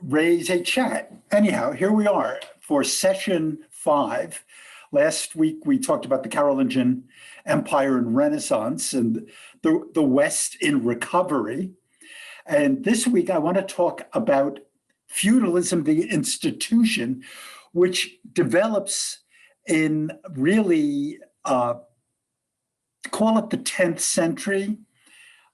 raise a chat. Anyhow, here we are for session 5. Last week, we talked about the Carolingian Empire and Renaissance and the West in recovery. And this week, I want to talk about feudalism, the institution, which develops in really, call it the 10th century.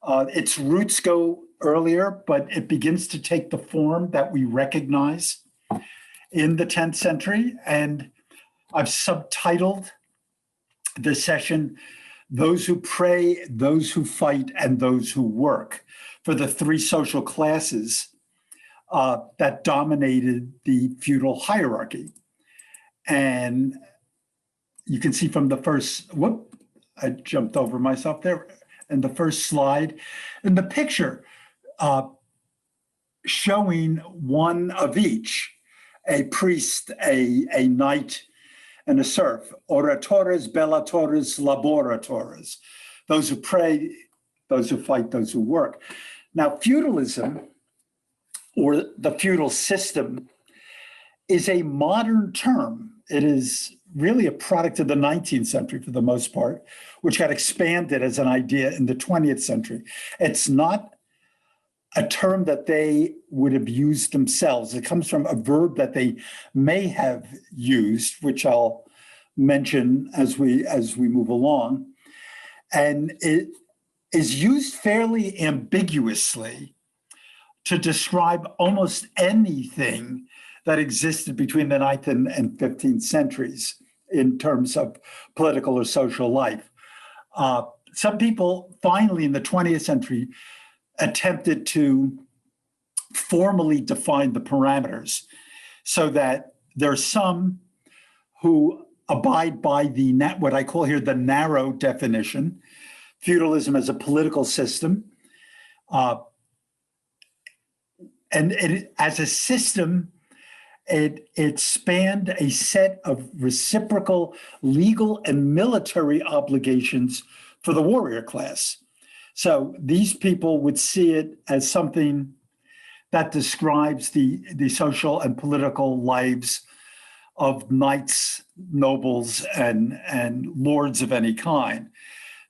Its roots go earlier, but it begins to take the form that we recognize in the 10th century. And I've subtitled the session, Those Who Pray, Those Who Fight, and Those Who Work, for the three social classes that dominated the feudal hierarchy. And you can see from the first, I jumped over myself there, in the first slide, in the picture, showing one of each, a priest, a knight, and a serf, oratores, bellatores, laboratores, those who pray, those who fight, those who work. Now, feudalism, or the feudal system, is a modern term. It is really a product of the 19th century for the most part, which got expanded as an idea in the 20th century. It's not a term that they would have used themselves. It comes from a verb that they may have used, which I'll mention as we move along. And it is used fairly ambiguously to describe almost anything that existed between the 9th and 15th centuries in terms of political or social life. Some people finally in the 20th century attempted to formally define the parameters so that there are some who abide by what I call here the narrow definition, feudalism as a political system. And as a system, it spanned a set of reciprocal legal and military obligations for the warrior class. So these people would see it as something that describes the social and political lives of knights, nobles, and lords of any kind.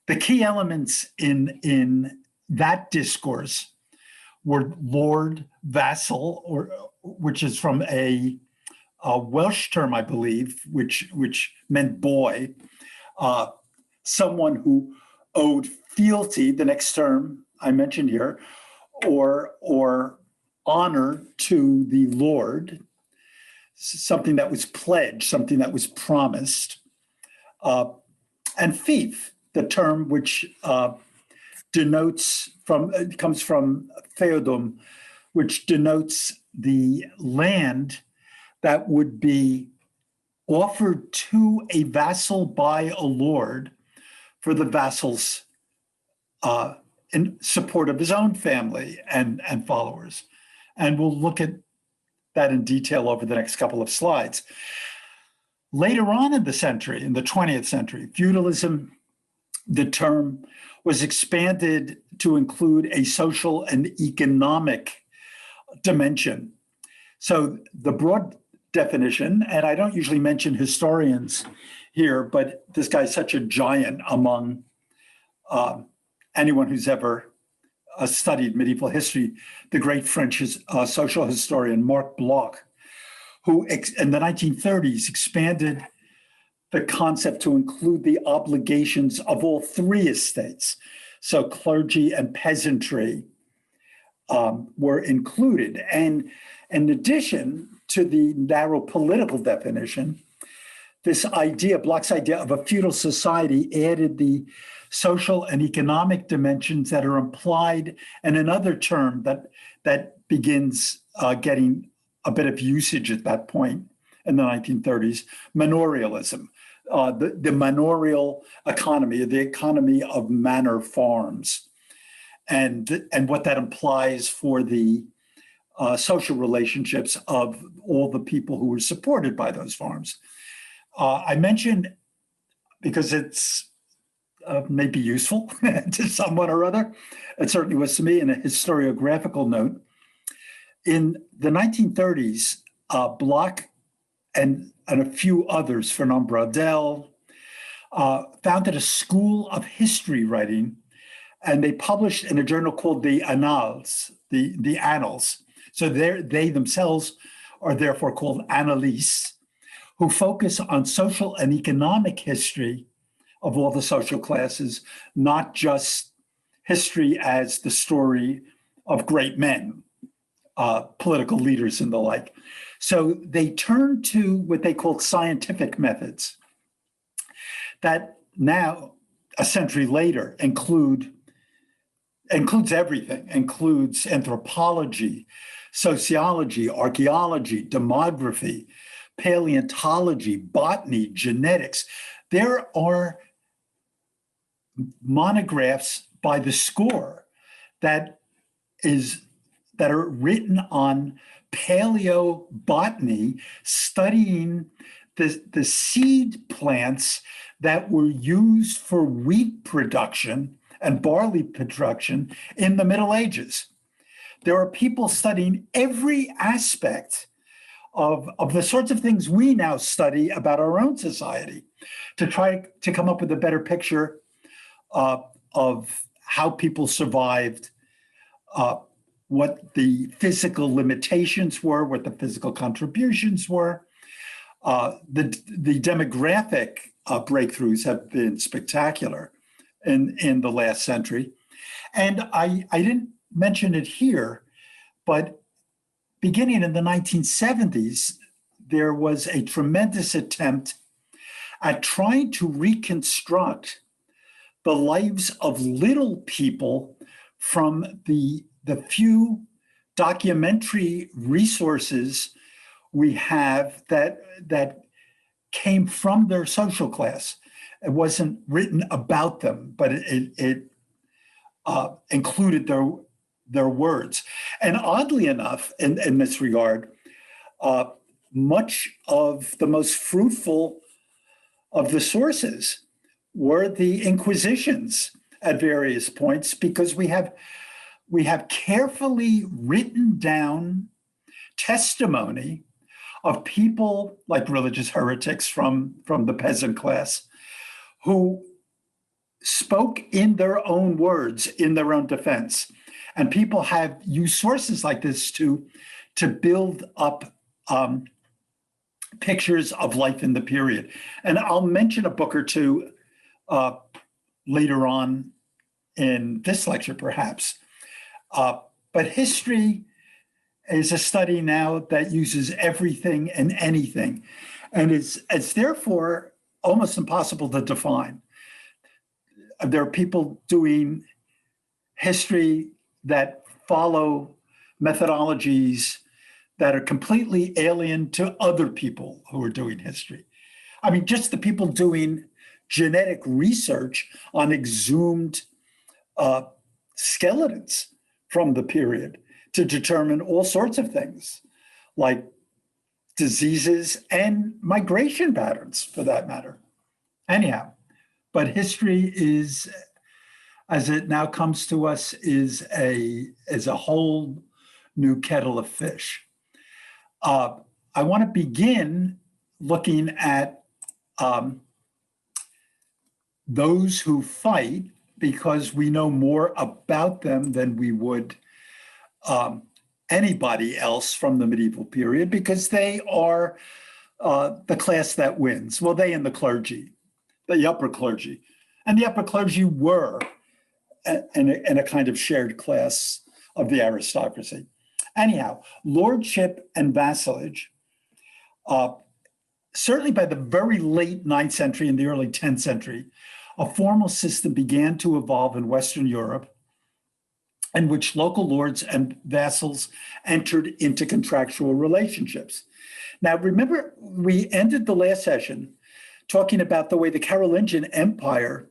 The key elements in that discourse were lord, vassal, which is from a Welsh term, I believe, which meant boy, someone who owed fealty, the next term I mentioned here, or honor to the lord, something that was pledged, something that was promised, and fief, the term which comes from feudum, which denotes the land that would be offered to a vassal by a lord for the vassal's in support of his own family and followers. And we'll look at that in detail over the next couple of slides. Later on in the century, in the 20th century, feudalism, the term, was expanded to include a social and economic dimension. So the broad definition, and I don't usually mention historians here, but this guy's such a giant among anyone who's ever studied medieval history, the great French social historian Marc Bloch, who in the 1930s expanded the concept to include the obligations of all three estates. So clergy and peasantry were included. And in addition to the narrow political definition, this idea, Bloch's idea of a feudal society, added the social and economic dimensions that are implied in another term that begins getting a bit of usage at that point in the 1930s, manorialism, the manorial economy, the economy of manor farms, and what that implies for the social relationships of all the people who were supported by those farms. I mentioned, because it's may be useful to someone or other, it certainly was to me, in a historiographical note, In the 1930s, Bloch and a few others, Fernand Braudel, founded a school of history writing, and they published in a journal called the Annals, the Annals. So they themselves are therefore called annalistes, who focus on social and economic history of all the social classes, not just history as the story of great men, political leaders and the like. So they turned to what they called scientific methods that now, a century later, includes everything, includes anthropology, sociology, archaeology, demography, paleontology, botany, genetics. There are monographs by the score that are written on paleobotany, studying the seed plants that were used for wheat production and barley production in the Middle Ages. There are people studying every aspect of the sorts of things we now study about our own society to try to come up with a better picture of how people survived, what the physical limitations were, what the physical contributions were. The demographic breakthroughs have been spectacular in the last century. And I didn't mention it here, but beginning in the 1970s, there was a tremendous attempt at trying to reconstruct the lives of little people from the few documentary resources we have that came from their social class. It wasn't written about them, but it included their words. And oddly enough, in this regard, much of the most fruitful of the sources were the Inquisitions at various points, because we have carefully written down testimony of people like religious heretics from the peasant class who spoke in their own words, in their own defense. And people have used sources like this to build up pictures of life in the period. And I'll mention a book or two later on in this lecture, perhaps. But history is a study now that uses everything and anything, and it's therefore almost impossible to define. There are people doing history that follow methodologies that are completely alien to other people who are doing history. I mean, just the people doing genetic research on exhumed skeletons from the period to determine all sorts of things, like diseases and migration patterns, for that matter. Anyhow, but history is, as it now comes to us, is a whole new kettle of fish. I want to begin looking at those who fight, because we know more about them than we would anybody else from the medieval period, because they are the class that wins. Well, they and the clergy, the upper clergy. And the upper clergy were in a kind of shared class of the aristocracy. Anyhow, lordship and vassalage, certainly by the very late 9th century and the early 10th century, a formal system began to evolve in Western Europe, in which local lords and vassals entered into contractual relationships. Now, remember, we ended the last session talking about the way the Carolingian Empire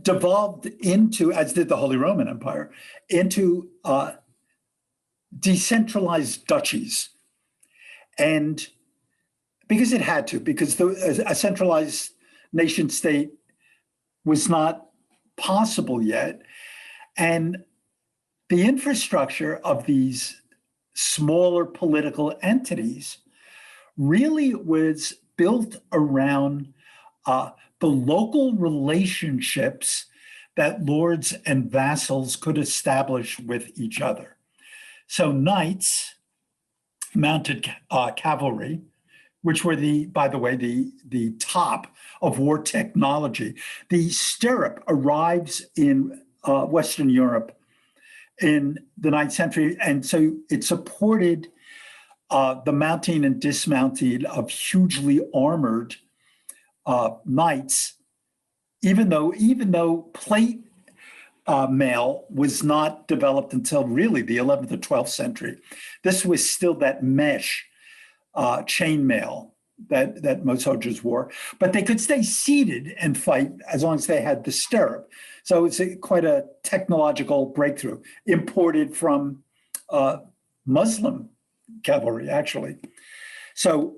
devolved into, as did the Holy Roman Empire, into decentralized duchies. And because it had to, because a centralized nation state was not possible yet. And the infrastructure of these smaller political entities really was built around the local relationships that lords and vassals could establish with each other. So knights, mounted cavalry, which were by the way, the top of war technology. The stirrup arrives in Western Europe in the 9th century, and so it supported the mounting and dismounting of hugely armored knights, even though plate mail was not developed until really the 11th or 12th century. This was still that mesh chain mail that most soldiers wore, but they could stay seated and fight as long as they had the stirrup. So it's quite a technological breakthrough, imported from Muslim cavalry, actually. So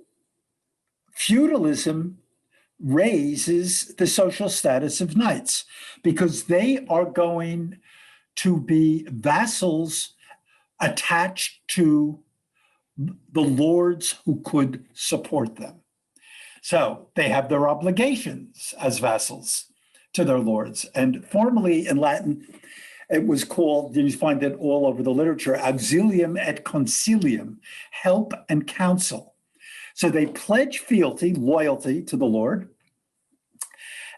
feudalism raises the social status of knights because they are going to be vassals attached to the lords who could support them. So they have their obligations as vassals to their lords. And formerly in Latin, it was called, you find it all over the literature, auxilium et consilium, help and counsel. So they pledge fealty, loyalty to the lord.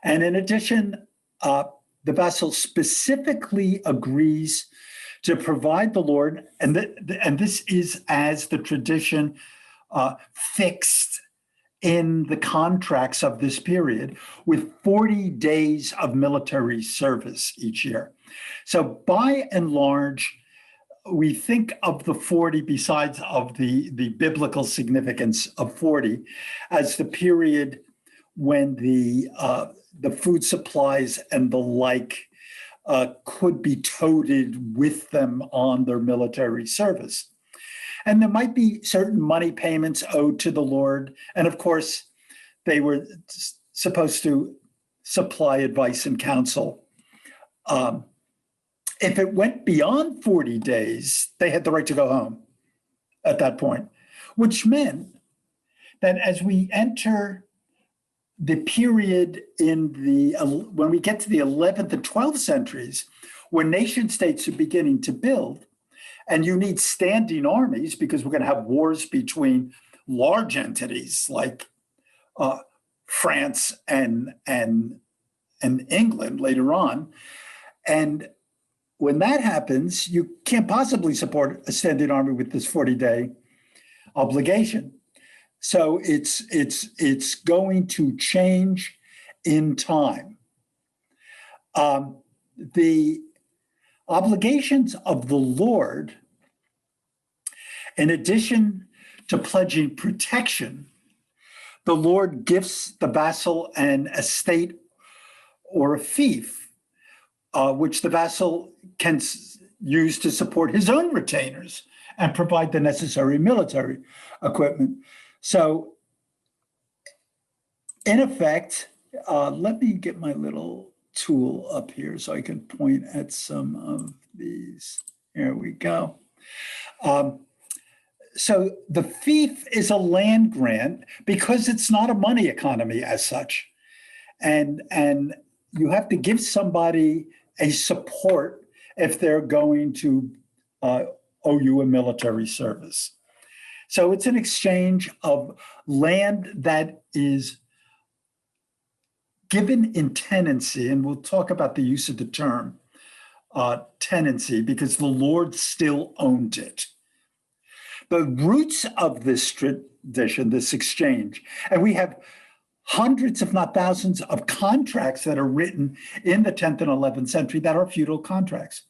And in addition, the vassal specifically agrees to provide the lord, and this is as the tradition fixed in the contracts of this period, with 40 days of military service each year. So by and large, we think of the 40, besides of the biblical significance of 40, as the period when the food supplies and the like could be toted with them on their military service. And there might be certain money payments owed to the lord. And of course, they were supposed to supply advice and counsel. If it went beyond 40 days, they had the right to go home at that point, which meant that as we enter the period when we get to the 11th and 12th centuries, when nation states are beginning to build, and you need standing armies because we're going to have wars between large entities like France and England later on. And when that happens, you can't possibly support a standing army with this 40-day obligation. So it's going to change in time. The obligations of the lord, in addition to pledging protection, the lord gifts the vassal an estate or a fief, which the vassal can use to support his own retainers and provide the necessary military equipment. So, in effect, let me get my little tool up here so I can point at some of these. Here we go. So the fief is a land grant because it's not a money economy as such. And you have to give somebody a support if they're going to owe you a military service. So it's an exchange of land that is given in tenancy, and we'll talk about the use of the term tenancy because the lord still owned it. The roots of this tradition, this exchange, and we have hundreds, if not thousands, of contracts that are written in the 10th and 11th century that are feudal contracts.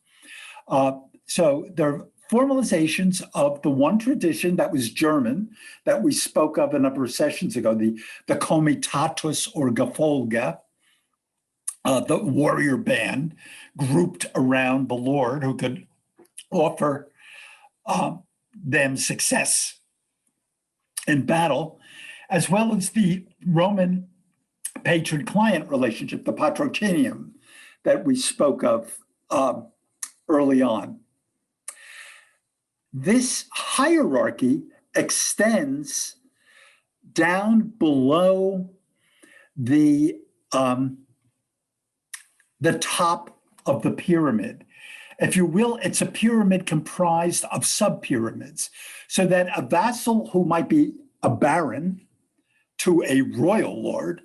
So they're formalizations of the one tradition that was German, that we spoke of a number of sessions ago, the comitatus or Gefolge, the warrior band grouped around the lord who could offer them success in battle, as well as the Roman patron-client relationship, the patrocinium, that we spoke of early on. this hierarchy extends down below the top of the pyramid. If you will, it's a pyramid comprised of sub-pyramids, so that a vassal who might be a baron to a royal lord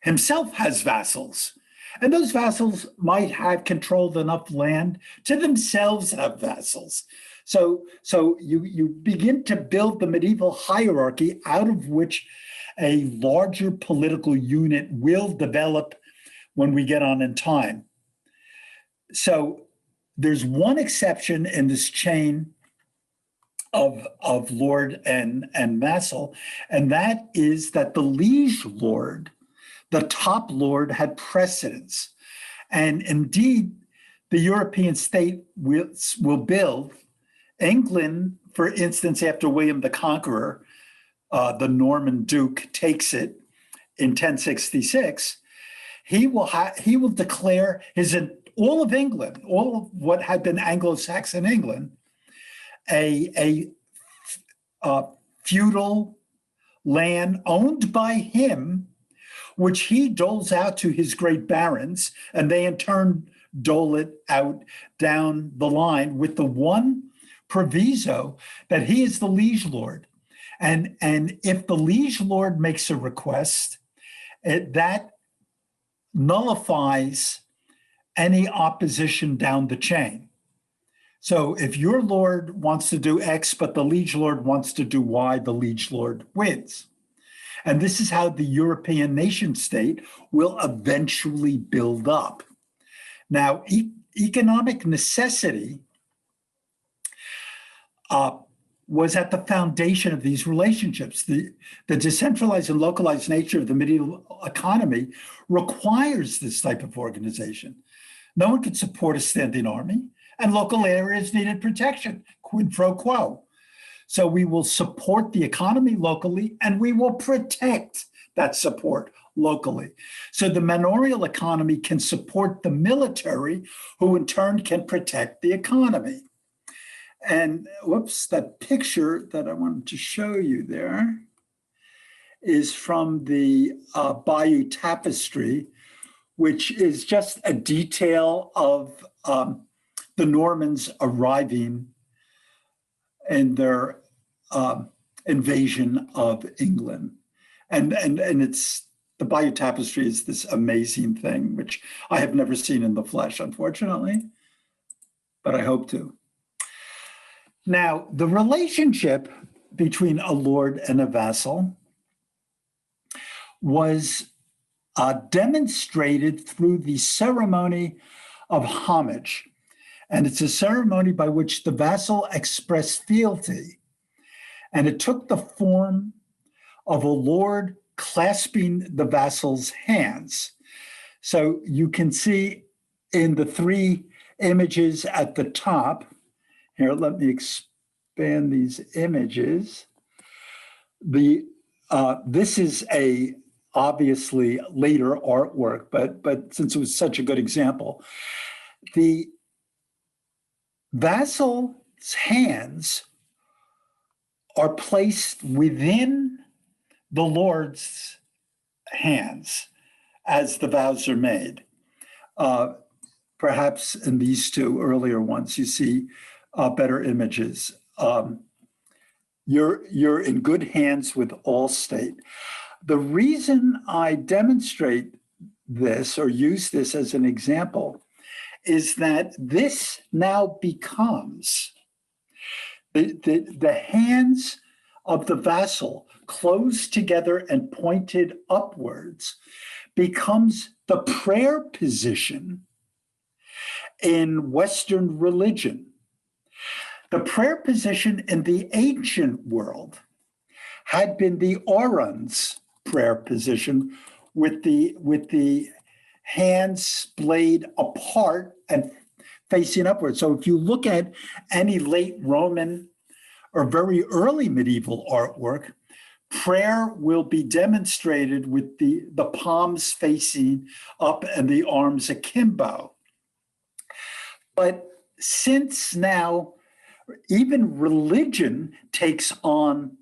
himself has vassals. And those vassals might have controlled enough land to themselves have vassals. So you begin to build the medieval hierarchy out of which a larger political unit will develop when we get on in time. So there's one exception in this chain of lord and vassal, and that is that the liege lord, the top lord, had precedence. And indeed, the European state will build. England, for instance, after William the Conqueror, the Norman Duke, takes it in 1066, he will declare all of England, all of what had been Anglo-Saxon England, a feudal land owned by him, which he doles out to his great barons, and they in turn dole it out down the line with the one proviso that he is the liege lord. And if the liege lord makes a request, that nullifies any opposition down the chain. So if your lord wants to do X, but the liege lord wants to do Y, the liege lord wins. And this is how the European nation state will eventually build up. Now, economic necessity was at the foundation of these relationships. The decentralized and localized nature of the medieval economy requires this type of organization. No one could support a standing army, and local areas needed protection, quid pro quo. So we will support the economy locally, and we will protect that support locally. So the manorial economy can support the military, who in turn can protect the economy. And whoops, that picture that I wanted to show you there is from the Bayeux Tapestry, which is just a detail of the Normans arriving in their invasion of England. And it's, the Bayeux Tapestry is this amazing thing, which I have never seen in the flesh, unfortunately, but I hope to. Now, the relationship between a lord and a vassal was demonstrated through the ceremony of homage. And it's a ceremony by which the vassal expressed fealty. And it took the form of a lord clasping the vassal's hands. So you can see in the three images at the top, here, let me expand these images. This is a obviously later artwork, but since it was such a good example, the vassal's hands are placed within the lord's hands as the vows are made. Perhaps in these two earlier ones, you see better images. You're in good hands with all state. The reason I demonstrate this or use this as an example is that this now becomes the hands of the vassal closed together and pointed upwards becomes the prayer position in Western religion. The prayer position in the ancient world had been the Orion's prayer position with the hands splayed apart and facing upward. So if you look at any late Roman or very early medieval artwork, prayer will be demonstrated with the palms facing up and the arms akimbo. But since now Even religion takes on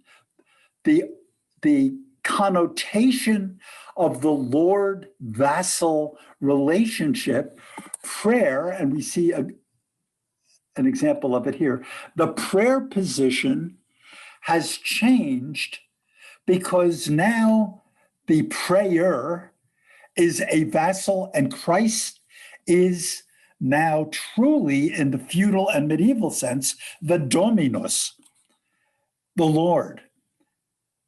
the connotation of the Lord-vassal relationship. Prayer, and we see an example of it here, the prayer position has changed because now the prayer is a vassal, and Christ is now truly, in the feudal and medieval sense, the dominus, the Lord.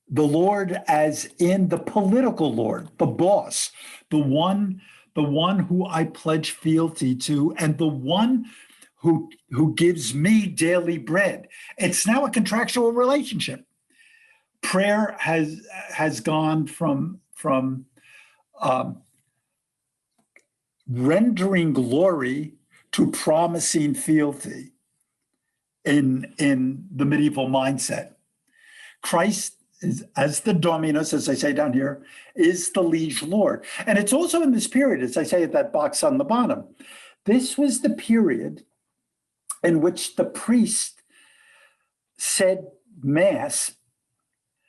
The Lord as in the political Lord, the boss, the one who I pledge fealty to, and the one who gives me daily bread. It's now a contractual relationship. Prayer has gone from rendering glory to promising fealty in the medieval mindset. Christ is, as the dominus, as I say down here, is the liege lord. And it's also in this period, as I say at that box on the bottom, this was the period in which the priest said mass,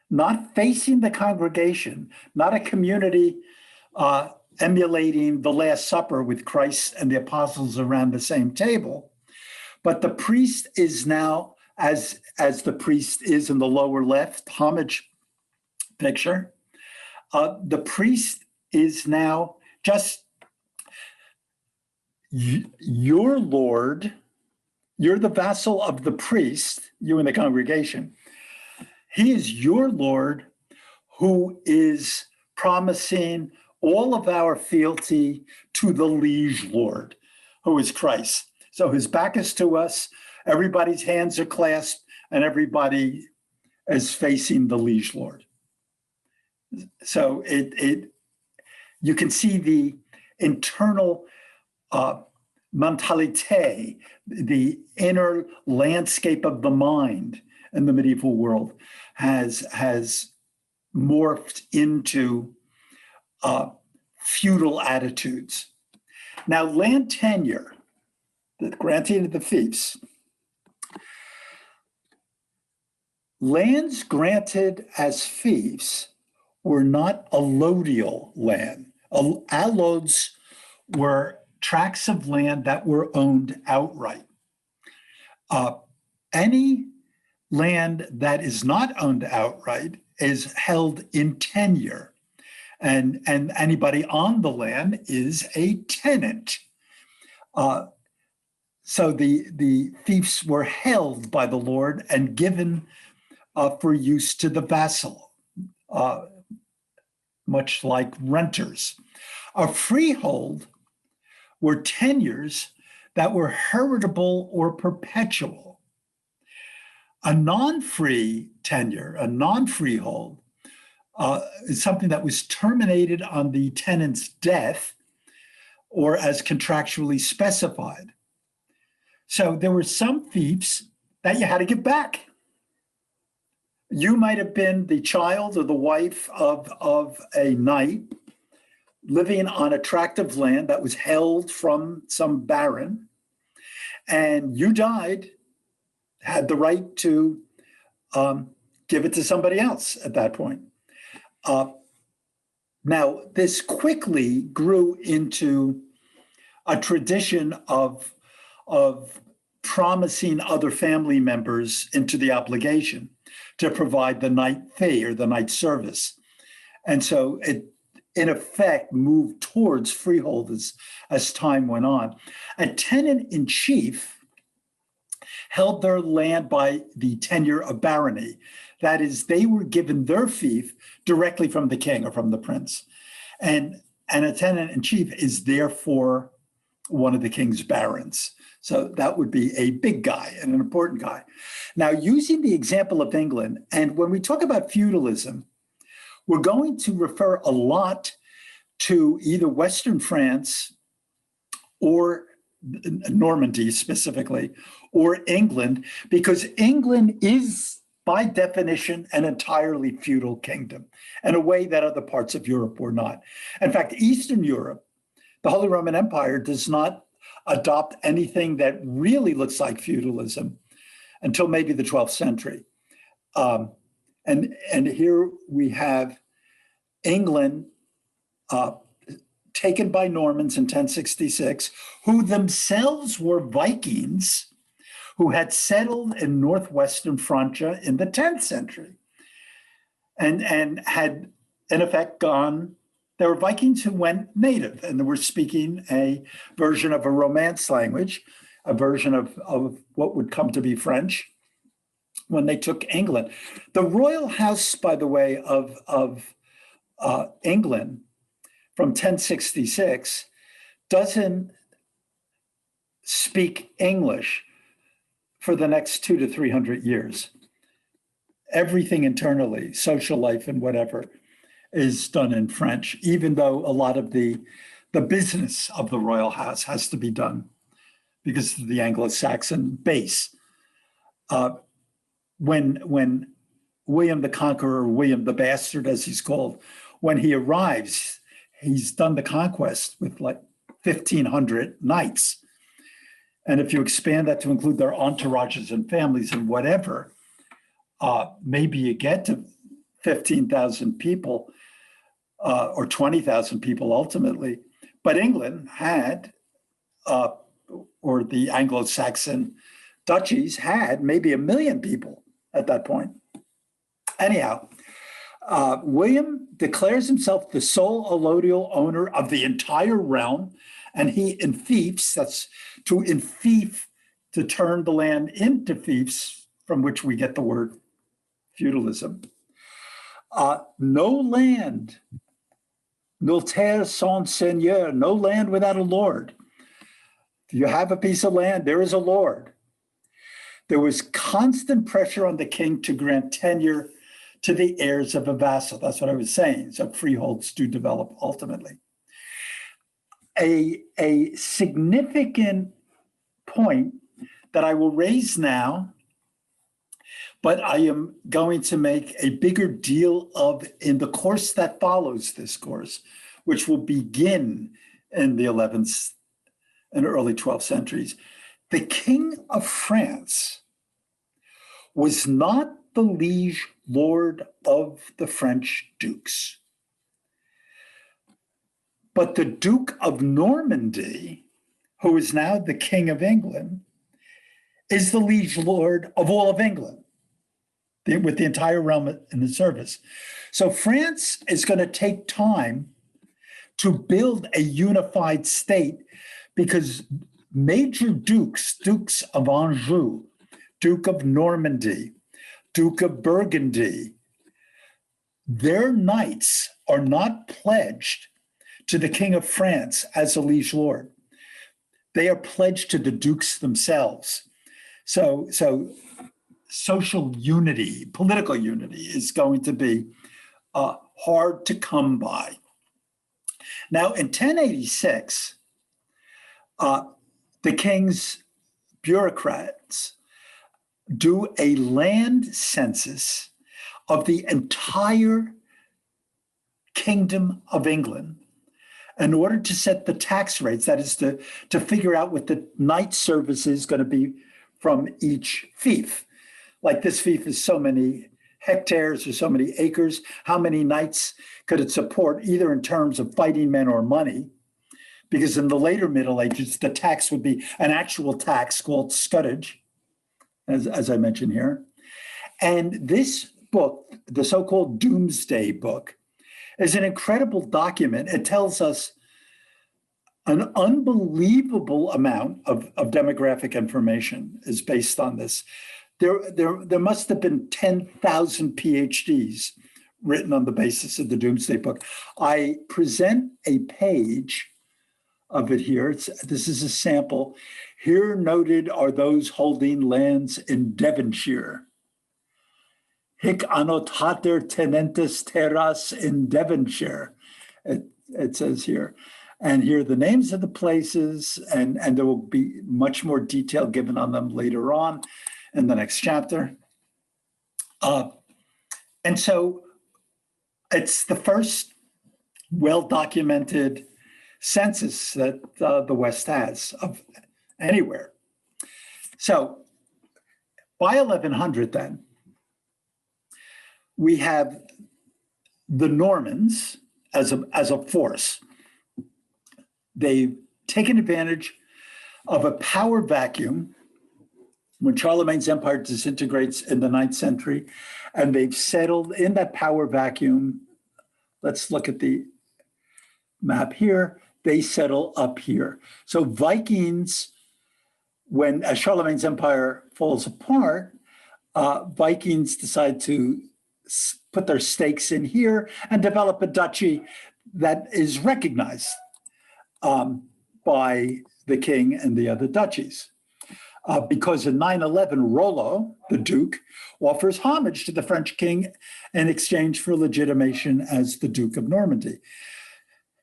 not facing the congregation, not a community emulating the Last Supper with Christ and the apostles around the same table, but the priest is now, as the priest is in the lower left homage picture, the priest is now just your Lord. You're the vassal of the priest, you in the congregation. He is your Lord who is promising all of our fealty to the liege lord, who is Christ. So his back is to us, everybody's hands are clasped, and everybody is facing the liege lord. So you can see the internal mentalité, the inner landscape of the mind in the medieval world has morphed into feudal attitudes. Now, land tenure, the granting of the fiefs. Lands granted as fiefs were not allodial land. Allodes were tracts of land that were owned outright. Any land that is not owned outright is held in tenure, and anybody on the land is a tenant. So the fiefs were held by the Lord and given for use to the vassal, much like renters. A freehold were tenures that were heritable or perpetual. A non-free tenure, a non-freehold, is something that was terminated on the tenant's death or as contractually specified. So there were some fiefs that you had to give back. You might have been the child or the wife of a knight living on a tract of land that was held from some baron, and you died, had the right to give it to somebody else at that point. Now, this quickly grew into a tradition of promising other family members into the obligation to provide the night fee or the night service. And so it, in effect, moved towards freehold as time went on. A tenant-in-chief held their land by the tenure of barony. That is, they were given their fief directly from the king or from the prince. And a tenant-in-chief is therefore one of the king's barons. So that would be a big guy and an important guy. Now, using the example of England, and when we talk about feudalism, we're going to refer a lot to either Western France or Normandy specifically, or England, because England is by definition an entirely feudal kingdom in a way that other parts of Europe were not. In fact, Eastern Europe, the Holy Roman Empire, does not adopt anything that really looks like feudalism until maybe the 12th century. And here we have England taken by Normans in 1066, who themselves were Vikings who had settled in northwestern Francia in the 10th century and had, in effect, gone. There were Vikings who went native and they were speaking a version of a Romance language, a version of what would come to be French when they took England. The royal house, by the way, of England from 1066 doesn't speak English for the next 200 to 300 years. Everything internally, social life and whatever, is done in French, even though a lot of the business of the royal house has to be done because of the Anglo-Saxon base. When William the Conqueror, William the Bastard, as he's called, when he arrives, he's done the conquest with like 1,500 knights. And if you expand that to include their entourages and families and whatever, maybe you get to 15,000 people or 20,000 people ultimately. But England had, or the Anglo-Saxon duchies had maybe 1 million people at that point. Anyhow, William declares himself the sole allodial owner of the entire realm, and he enfiefs, that's to enfief, to turn the land into fiefs, from which we get the word feudalism. No land, nulle terre sans seigneur, no land without a lord. If you have a piece of land, there is a lord. There was constant pressure on the king to grant tenure to the heirs of a vassal. That's what I was saying. So freeholds do develop ultimately. A significant point that I will raise now, but I am going to make a bigger deal of in the course that follows this course, which will begin in the 11th and early 12th centuries. The King of France was not the liege lord of the French dukes, but the Duke of Normandy, who is now the King of England, is the liege lord of all of England, with the entire realm in the service. So France is going to take time to build a unified state because major dukes, Dukes of Anjou, Duke of Normandy, Duke of Burgundy, their knights are not pledged to the King of France as a liege lord. They are pledged to the dukes themselves. So social unity, political unity is going to be hard to come by. Now, in 1086, the king's bureaucrats do a land census of the entire Kingdom of England in order to set the tax rates, that is to figure out what the knight service is going to be from each fief. Like this fief is so many hectares or so many acres, how many knights could it support, either in terms of fighting men or money? Because in the later Middle Ages, the tax would be an actual tax called scutage, as I mentioned here. And this book, the so-called Doomsday Book, is an incredible document. It tells us an unbelievable amount of demographic information is based on this. There must have been 10,000 PhDs written on the basis of the Doomsday Book. I present a page of it here. This is a sample. Here noted are those holding lands in Devonshire. Hic annotater tenentes terras in Devonshire, it says here. And here are the names of the places, and there will be much more detail given on them later on in the next chapter. And so it's the first well-documented census that the West has of anywhere. So By 1100, then, we have the Normans as a force. They've taken advantage of a power vacuum when Charlemagne's empire disintegrates in the 9th century, and they've settled in that power vacuum. Let's look at the map here. They settle up here. So Vikings, as Charlemagne's empire falls apart, Vikings decide to put their stakes in here and develop a duchy that is recognized by the king and the other duchies. Because in 911, Rollo, the Duke, offers homage to the French king in exchange for legitimation as the Duke of Normandy.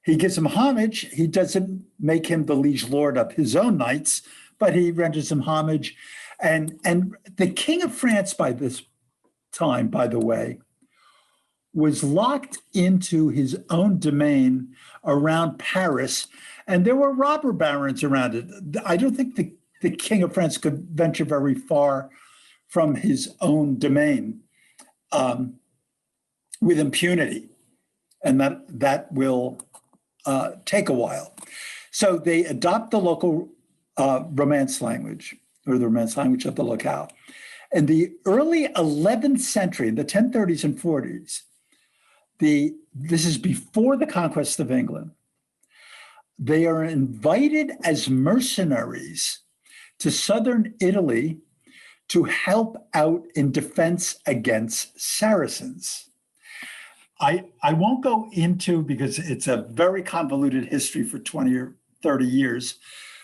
He gives him homage. He doesn't make him the liege lord of his own knights, but he renders him homage. And the King of France by this time, by the way, was locked into his own domain around Paris, and there were robber barons around it. I don't think the King of France could venture very far from his own domain with impunity, and that will take a while. So they adopt the local Romance language, or the Romance language of the locale. In the early 11th century, the 1030s and 40s, this is before the conquest of England, they are invited as mercenaries to southern Italy to help out in defense against Saracens. I won't go into, because it's a very convoluted history for 20 or 30 years,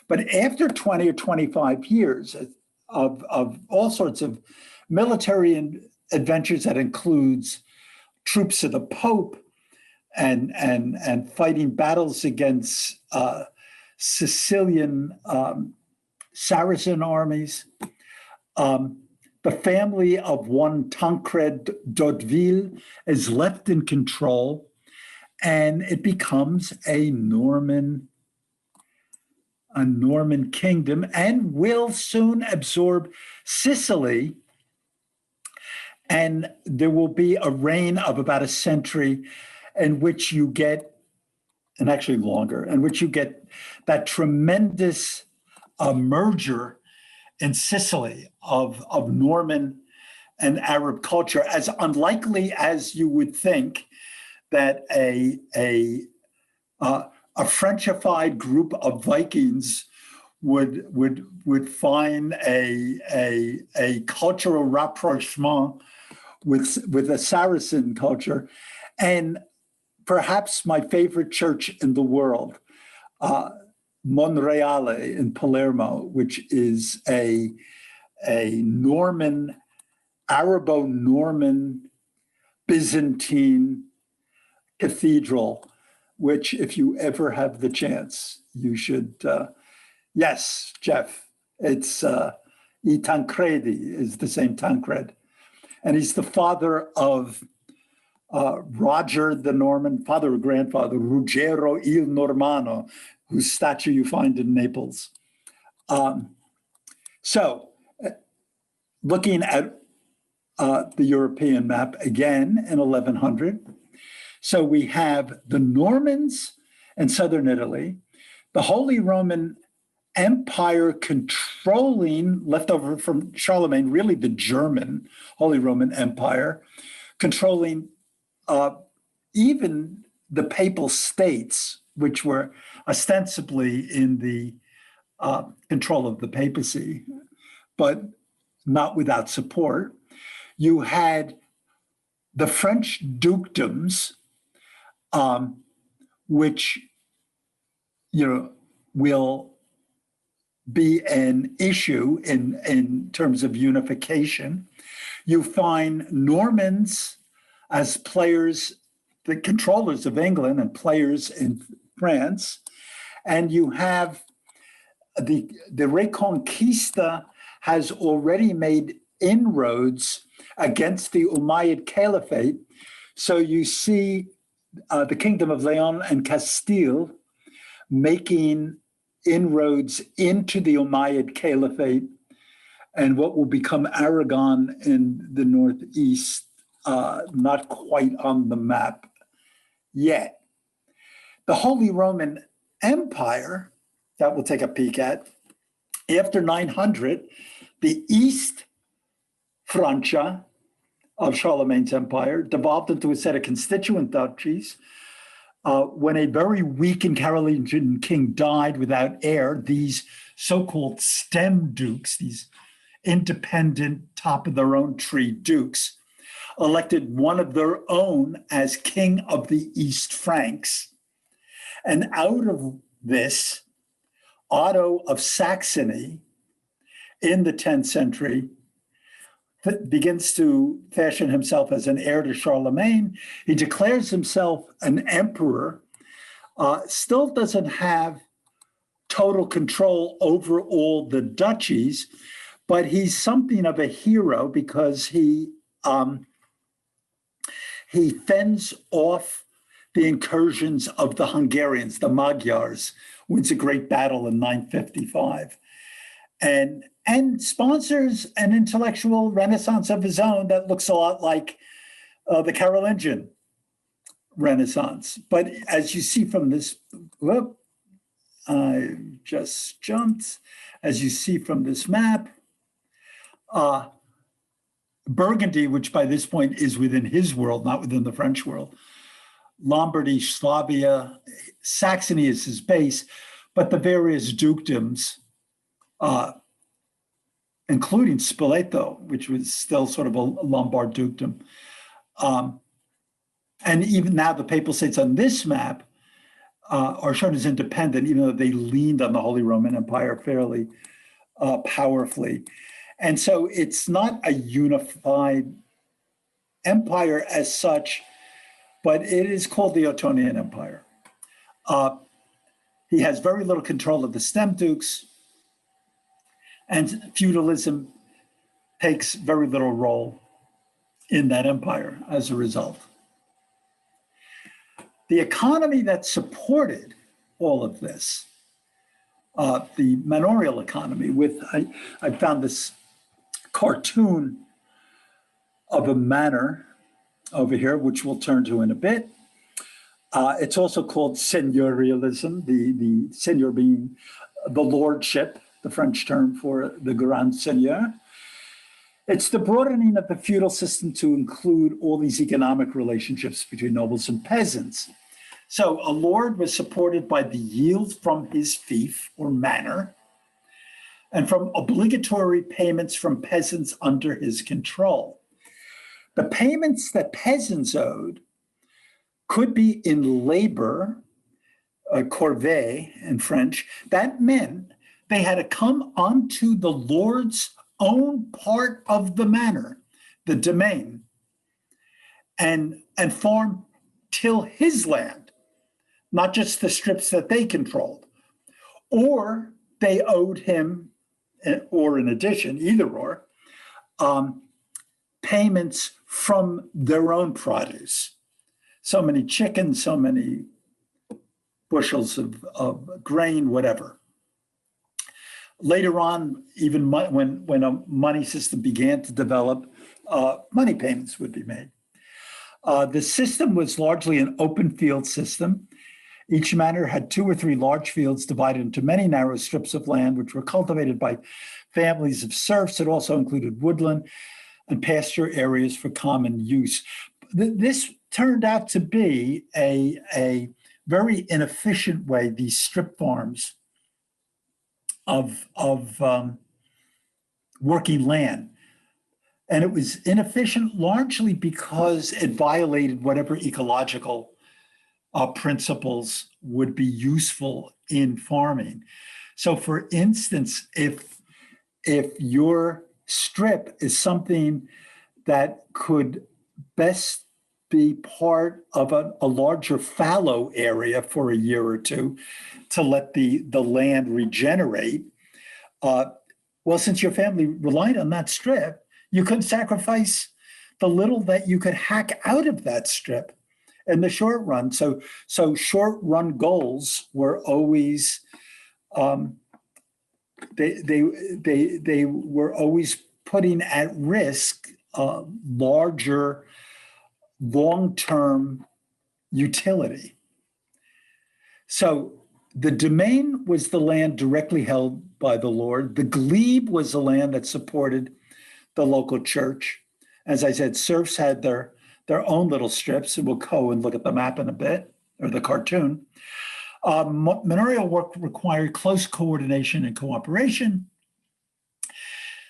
but after 20 or 25 years of all sorts of military adventures that includes troops of the Pope and fighting battles against Sicilian Saracen armies, the family of one Tancred d'Hauteville is left in control, and it becomes a Norman kingdom and will soon absorb Sicily. And there will be a reign of about a century in which you get, and actually longer, in which you get that tremendous merger in Sicily of Norman and Arab culture, as unlikely as you would think that a Frenchified group of Vikings would find a cultural rapprochement with a Saracen culture. And perhaps my favorite church in the world, Monreale in Palermo, which is a Norman, Arabo-Norman, Byzantine cathedral, which if you ever have the chance, you should, yes, Jeff, it's I Tancredi is the same Tancred. And he's the father of Roger the Norman, father or grandfather, Ruggero il Normanno, whose statue you find in Naples. So looking at the European map again in 1100, so we have the Normans in southern Italy, the Holy Roman Empire controlling, left over from Charlemagne, really the German Holy Roman Empire, controlling even the Papal States, which were ostensibly in the control of the papacy, but not without support. You had the French dukedoms, which will be an issue in terms of unification. You find Normans as players, the controllers of England and players in France, and you have the Reconquista has already made inroads against the Umayyad Caliphate. So you see the Kingdom of Leon and Castile making inroads into the Umayyad Caliphate and what will become Aragon in the northeast, not quite on the map yet. The Holy Roman Empire, that we'll take a peek at, after 900, the East Francia of Charlemagne's empire devolved into a set of constituent duchies. When a very weak and Carolingian king died without heir, these so-called stem dukes, these independent, top of their own tree dukes, elected one of their own as king of the East Franks. And out of this, Otto of Saxony in the 10th century begins to fashion himself as an heir to Charlemagne. He declares himself an emperor, still doesn't have total control over all the duchies, but he's something of a hero because he fends off the incursions of the Hungarians, the Magyars, wins a great battle in 955, and sponsors an intellectual renaissance of his own that looks a lot like the Carolingian Renaissance. But as you see from this, I just jumped. As you see from this map, Burgundy, which by this point is within his world, not within the French world, Lombardy, Swabia, Saxony is his base, but the various dukedoms, including Spoleto, which was still sort of a Lombard dukedom. And even now the papal states on this map are shown as independent, even though they leaned on the Holy Roman Empire fairly powerfully. And so it's not a unified empire as such, but it is called the Ottonian Empire. He has very little control of the stem dukes, and feudalism takes very little role in that empire as a result. The economy that supported all of this, the manorial economy, I found this cartoon of a manor over here, which we'll turn to in a bit. It's also called seigneurialism, the seigneur being the lordship, the French term for the grand seigneur. It's the broadening of the feudal system to include all these economic relationships between nobles and peasants. So a lord was supported by the yield from his fief or manor and from obligatory payments from peasants under his control. The payments that peasants owed could be in labor, corvée in French. That meant they had to come onto the lord's own part of the manor, the domain, and farm till his land, not just the strips that they controlled. Or they owed him, or in addition, either or, payments from their own produce. So many chickens, so many bushels of grain, whatever. Later on, even when a money system began to develop, money payments would be made. The system was largely an open field system. Each manor had 2 or 3 large fields divided into many narrow strips of land, which were cultivated by families of serfs. It also included woodland and pasture areas for common use. This turned out to be a very inefficient way, these strip farms of working land. And it was inefficient largely because it violated whatever ecological principles would be useful in farming. So for instance, if your strip is something that could best be part of a larger fallow area for a year or two to let the land regenerate, well, since your family relied on that strip, you could sacrifice the little that you could hack out of that strip in the short run. So short run goals were always they were always putting at risk larger long-term utility. So the domain was the land directly held by the Lord. The glebe was the land that supported the local church. As I said, serfs had their own little strips, and we'll go and look at the map in a bit, or the cartoon. Manorial work required close coordination and cooperation.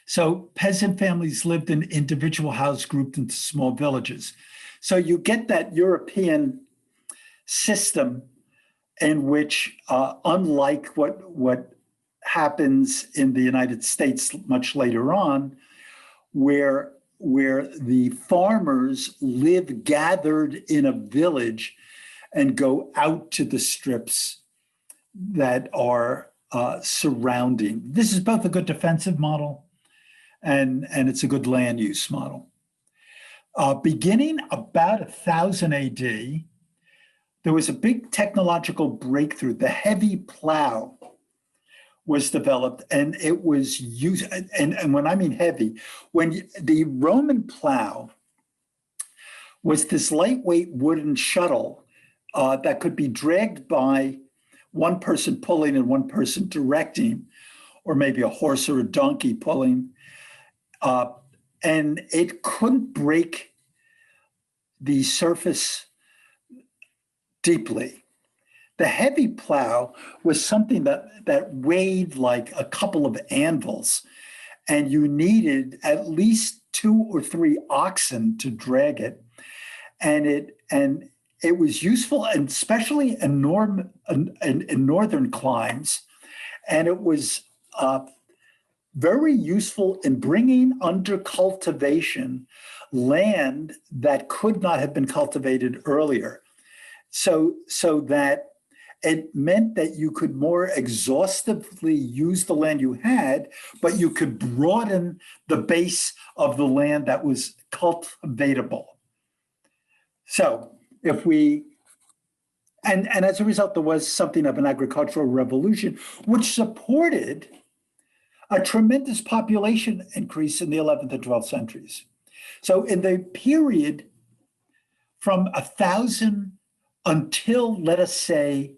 So peasant families lived in individual houses grouped into small villages. So you get that European system in which, unlike what happens in the United States much later on, where the farmers live gathered in a village and go out to the strips that are surrounding. This is both a good defensive model and it's a good land use model. Beginning about 1000 AD, there was a big technological breakthrough. The heavy plow was developed, and it was used, and when I mean heavy, when the Roman plow was this lightweight wooden shuttle that could be dragged by one person pulling and one person directing, or maybe a horse or a donkey pulling, and it couldn't break the surface deeply. The heavy plow was something that weighed like a couple of anvils, and you needed at least 2 or 3 oxen to drag it. And it was useful, and especially in northern climes, and it was very useful in bringing under cultivation land that could not have been cultivated earlier. So that it meant that you could more exhaustively use the land you had, but you could broaden the base of the land that was cultivatable. So if we, and as a result, there was something of an agricultural revolution, which supported a tremendous population increase in the 11th and 12th centuries. So in the period from 1000 until, let us say,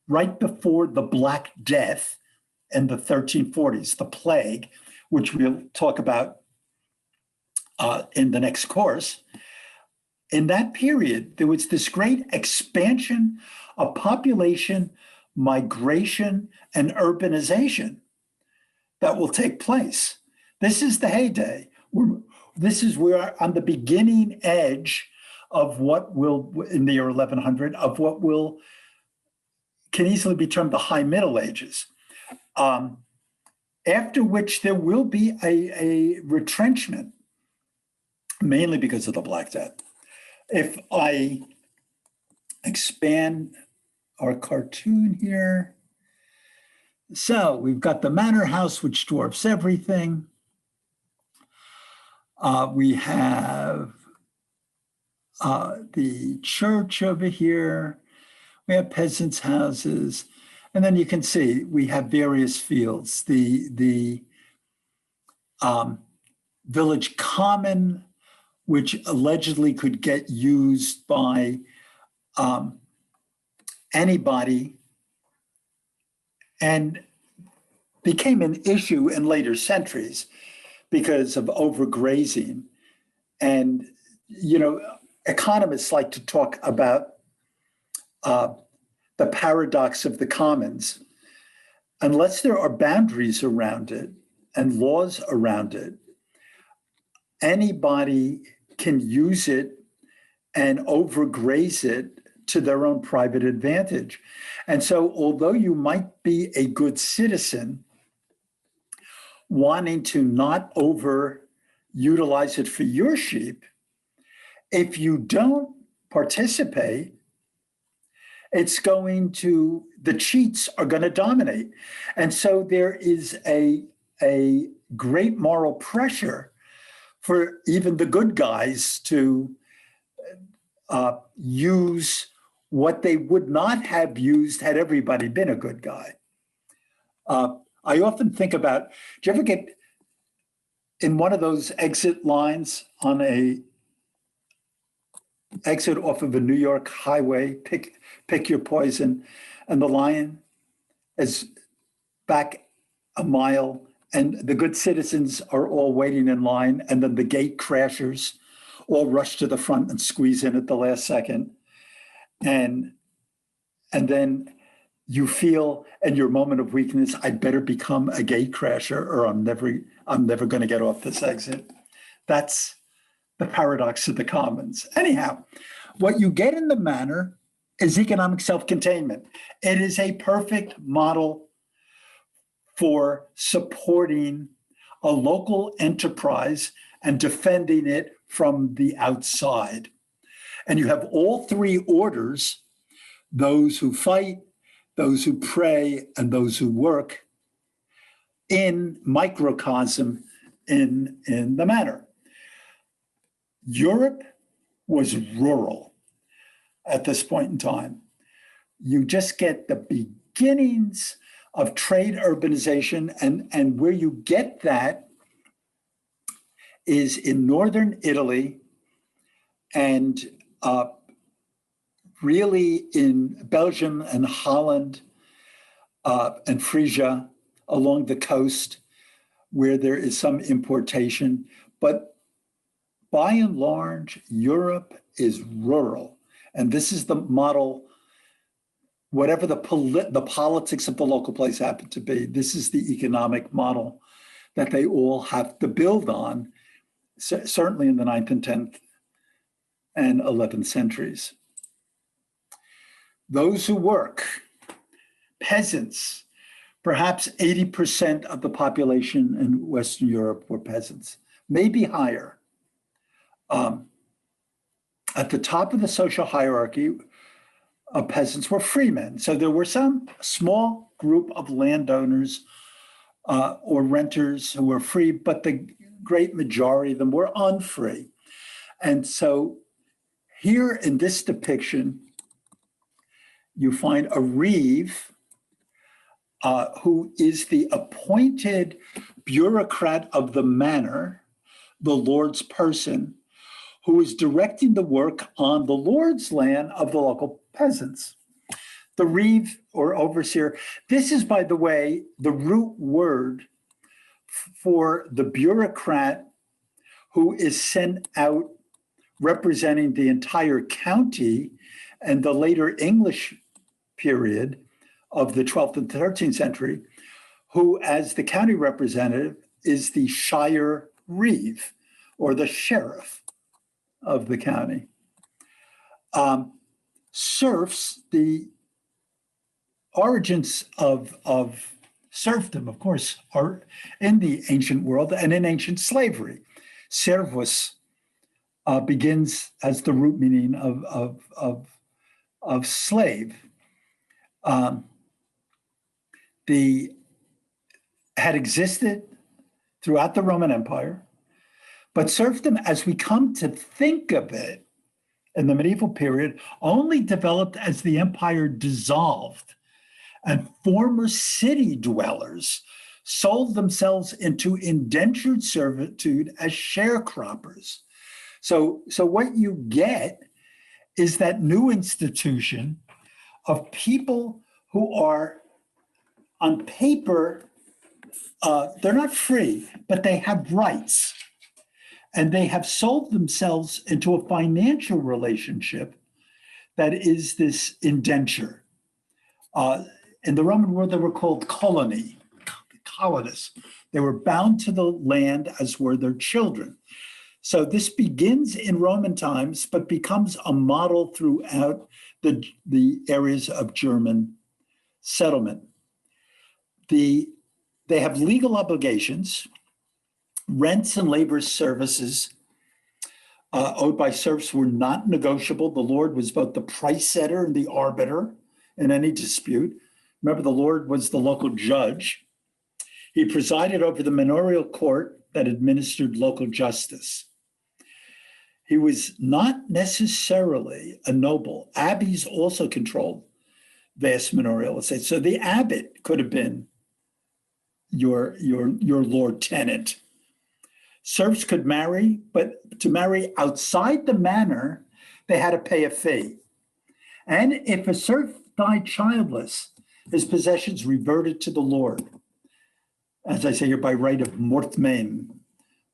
right before the Black Death in the 1340s, the plague, which we'll talk about in the next course, in that period, there was this great expansion of population, migration, and urbanization that will take place. This is the heyday. This is where on the beginning edge of what will, in the year 1100, of what can easily be termed the High Middle Ages, after which there will be a retrenchment, mainly because of the Black Death. If I expand our cartoon here, so we've got the manor house, which dwarfs everything. We have the church over here. We have peasants' houses. And then you can see we have various fields. The village common, which allegedly could get used by anybody, and became an issue in later centuries because of overgrazing. And, economists like to talk about the paradox of the commons. Unless there are boundaries around it and laws around it, anybody can use it and overgraze it to their own private advantage. And so although you might be a good citizen, wanting to not overutilize it for your sheep, if you don't participate, the cheats are going to dominate. And so there is a great moral pressure for even the good guys to use what they would not have used had everybody been a good guy. I often think about, do you ever get in one of those exit lines on a exit off of a New York highway, pick your poison, and the line is back a mile, and the good citizens are all waiting in line, and then the gate crashers all rush to the front and squeeze in at the last second. And then you feel in your moment of weakness, I better become a gate crasher or I'm never going to get off this exit. That's the paradox of the commons. Anyhow, what you get in the manor is economic self-containment. It is a perfect model for supporting a local enterprise and defending it from the outside. And you have all three orders, those who fight, those who pray, and those who work, in microcosm in the manor. Europe was rural at this point in time. You just get the beginnings of trade urbanization, and where you get that is in northern Italy and really in Belgium and Holland and Frisia along the coast, where there is some importation. But by and large, Europe is rural. And this is the model, whatever the politics of the local place happen to be, this is the economic model that they all have to build on, certainly in the 9th and 10th and 11th centuries. Those who work, peasants, perhaps 80% of the population in Western Europe were peasants, maybe higher. At the top of the social hierarchy of peasants were freemen. So there were some small group of landowners or renters who were free, but the great majority of them were unfree. And so here in this depiction, you find a reeve who is the appointed bureaucrat of the manor, the lord's person, who is directing the work on the lord's land of the local peasants. The reeve or overseer, this is, by the way, the root word for the bureaucrat who is sent out representing the entire county and the later English period of the 12th and 13th century, who, as the county representative, is the shire reeve or the sheriff of the county. Serfs, the origins of serfdom, of course, are in the ancient world and in ancient slavery. Servus begins as the root meaning of slave. Had existed throughout the Roman Empire, but serfdom, as we come to think of it in the medieval period, only developed as the empire dissolved and former city dwellers sold themselves into indentured servitude as sharecroppers. So what you get is that new institution of people who are, on paper, they're not free, but they have rights. And they have sold themselves into a financial relationship that is this indenture. In the Roman world, they were called colonists. They were bound to the land as were their children. So this begins in Roman times, but becomes a model throughout the areas of German settlement. They have legal obligations. Rents and labor services owed by serfs were not negotiable. The lord was both the price setter and the arbiter in any dispute. Remember, the lord was the local judge. He presided over the manorial court that administered local justice. He was not necessarily a noble. Abbeys also controlled vast manorial estates. So the abbot could have been your lord tenant. Serfs could marry, but to marry outside the manor, they had to pay a fee. And if a serf died childless, his possessions reverted to the lord, as I say here, by right of mortmain,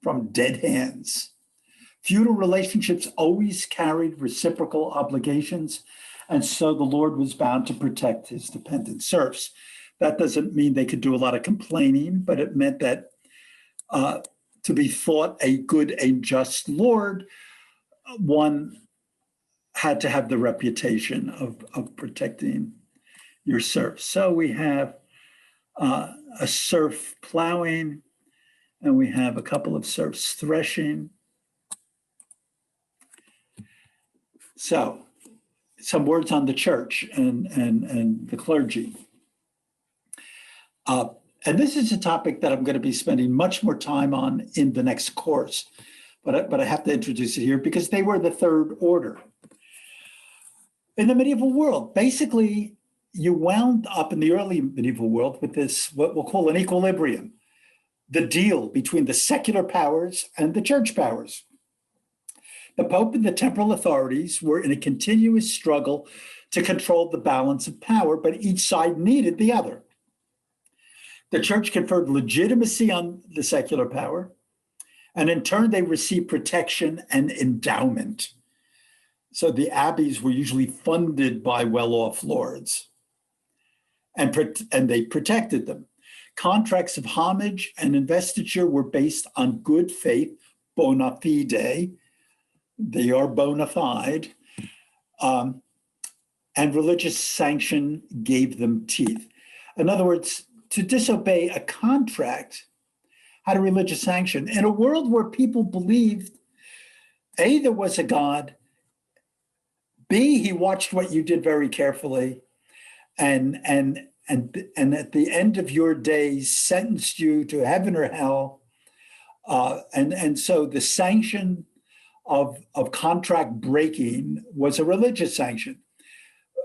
from dead hands. Feudal relationships always carried reciprocal obligations, and so the lord was bound to protect his dependent serfs. That doesn't mean they could do a lot of complaining, but it meant that to be thought a good and just lord, one had to have the reputation of protecting your serfs. So we have a serf plowing, and we have a couple of serfs threshing. So some words on the church and the clergy. And this is a topic that I'm going to be spending much more time on in the next course, but I have to introduce it here because they were the third order. In the medieval world, basically, you wound up in the early medieval world with this, what we'll call an equilibrium, the deal between the secular powers and the church powers. The Pope and the temporal authorities were in a continuous struggle to control the balance of power, but each side needed the other. The church conferred legitimacy on the secular power, and in turn, they received protection and endowment. So the abbeys were usually funded by well-off lords, and they protected them. Contracts of homage and investiture were based on good faith, bona fide. They are bona fide, and religious sanction gave them teeth. In other words, to disobey a contract had a religious sanction. In a world where people believed, A, there was a God, B, he watched what you did very carefully, and at the end of your days sentenced you to heaven or hell. And so the sanction of contract breaking was a religious sanction.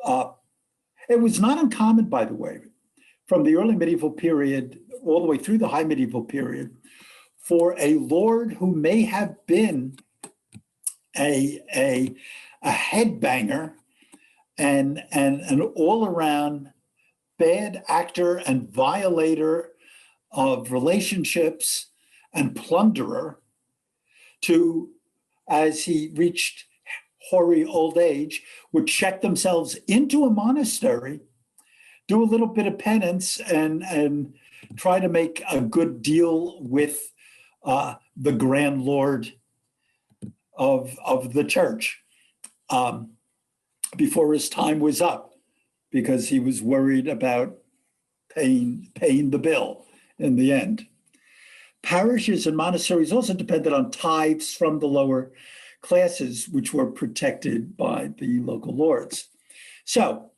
It was not uncommon, by the way, from the early medieval period all the way through the high medieval period, for a lord who may have been a headbanger and an all-around bad actor and violator of relationships and plunderer to, as he reached hoary old age, would check themselves into a monastery, do a little bit of penance, and try to make a good deal with the grand lord of the church before his time was up, because he was worried about paying the bill in the end. Parishes and monasteries also depended on tithes from the lower classes, which were protected by the local lords. So,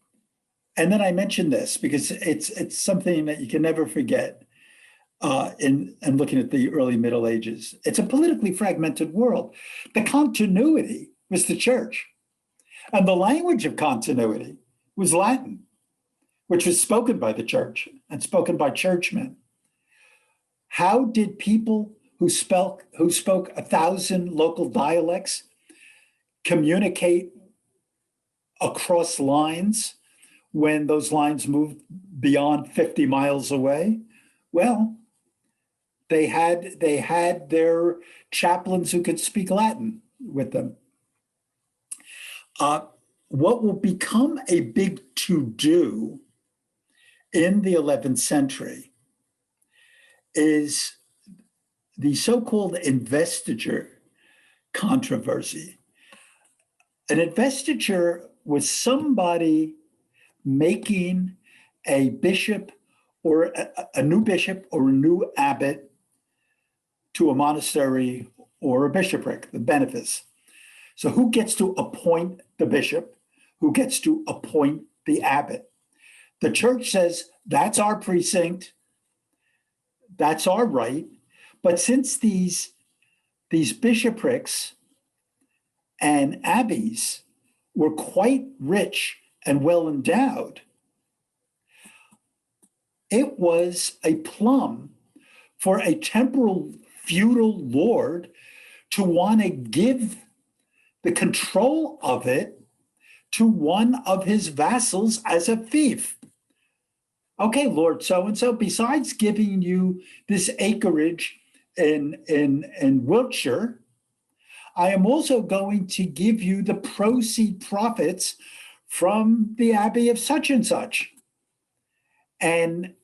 and then I mentioned this because it's something that you can never forget in looking at the early Middle Ages. It's a politically fragmented world. The continuity was the church, and the language of continuity was Latin, which was spoken by the church and spoken by churchmen. How did people who spoke 1,000 local dialects communicate across lines when those lines moved beyond 50 miles away? Well, they had their chaplains who could speak Latin with them. What will become a big to-do in the 11th century is the so-called Investiture Controversy. An investiture was somebody making a bishop or a new bishop or a new abbot to a monastery or a bishopric, the benefice. So who gets to appoint the bishop? Who gets to appoint the abbot? The church says, that's our precinct, that's our right. But since these bishoprics and abbeys were quite rich and well endowed, it was a plum for a temporal feudal lord to want to give the control of it to one of his vassals as a fief. Okay, Lord so-and-so, besides giving you this acreage in Wiltshire, I am also going to give you the profits from the abbey of such and such. And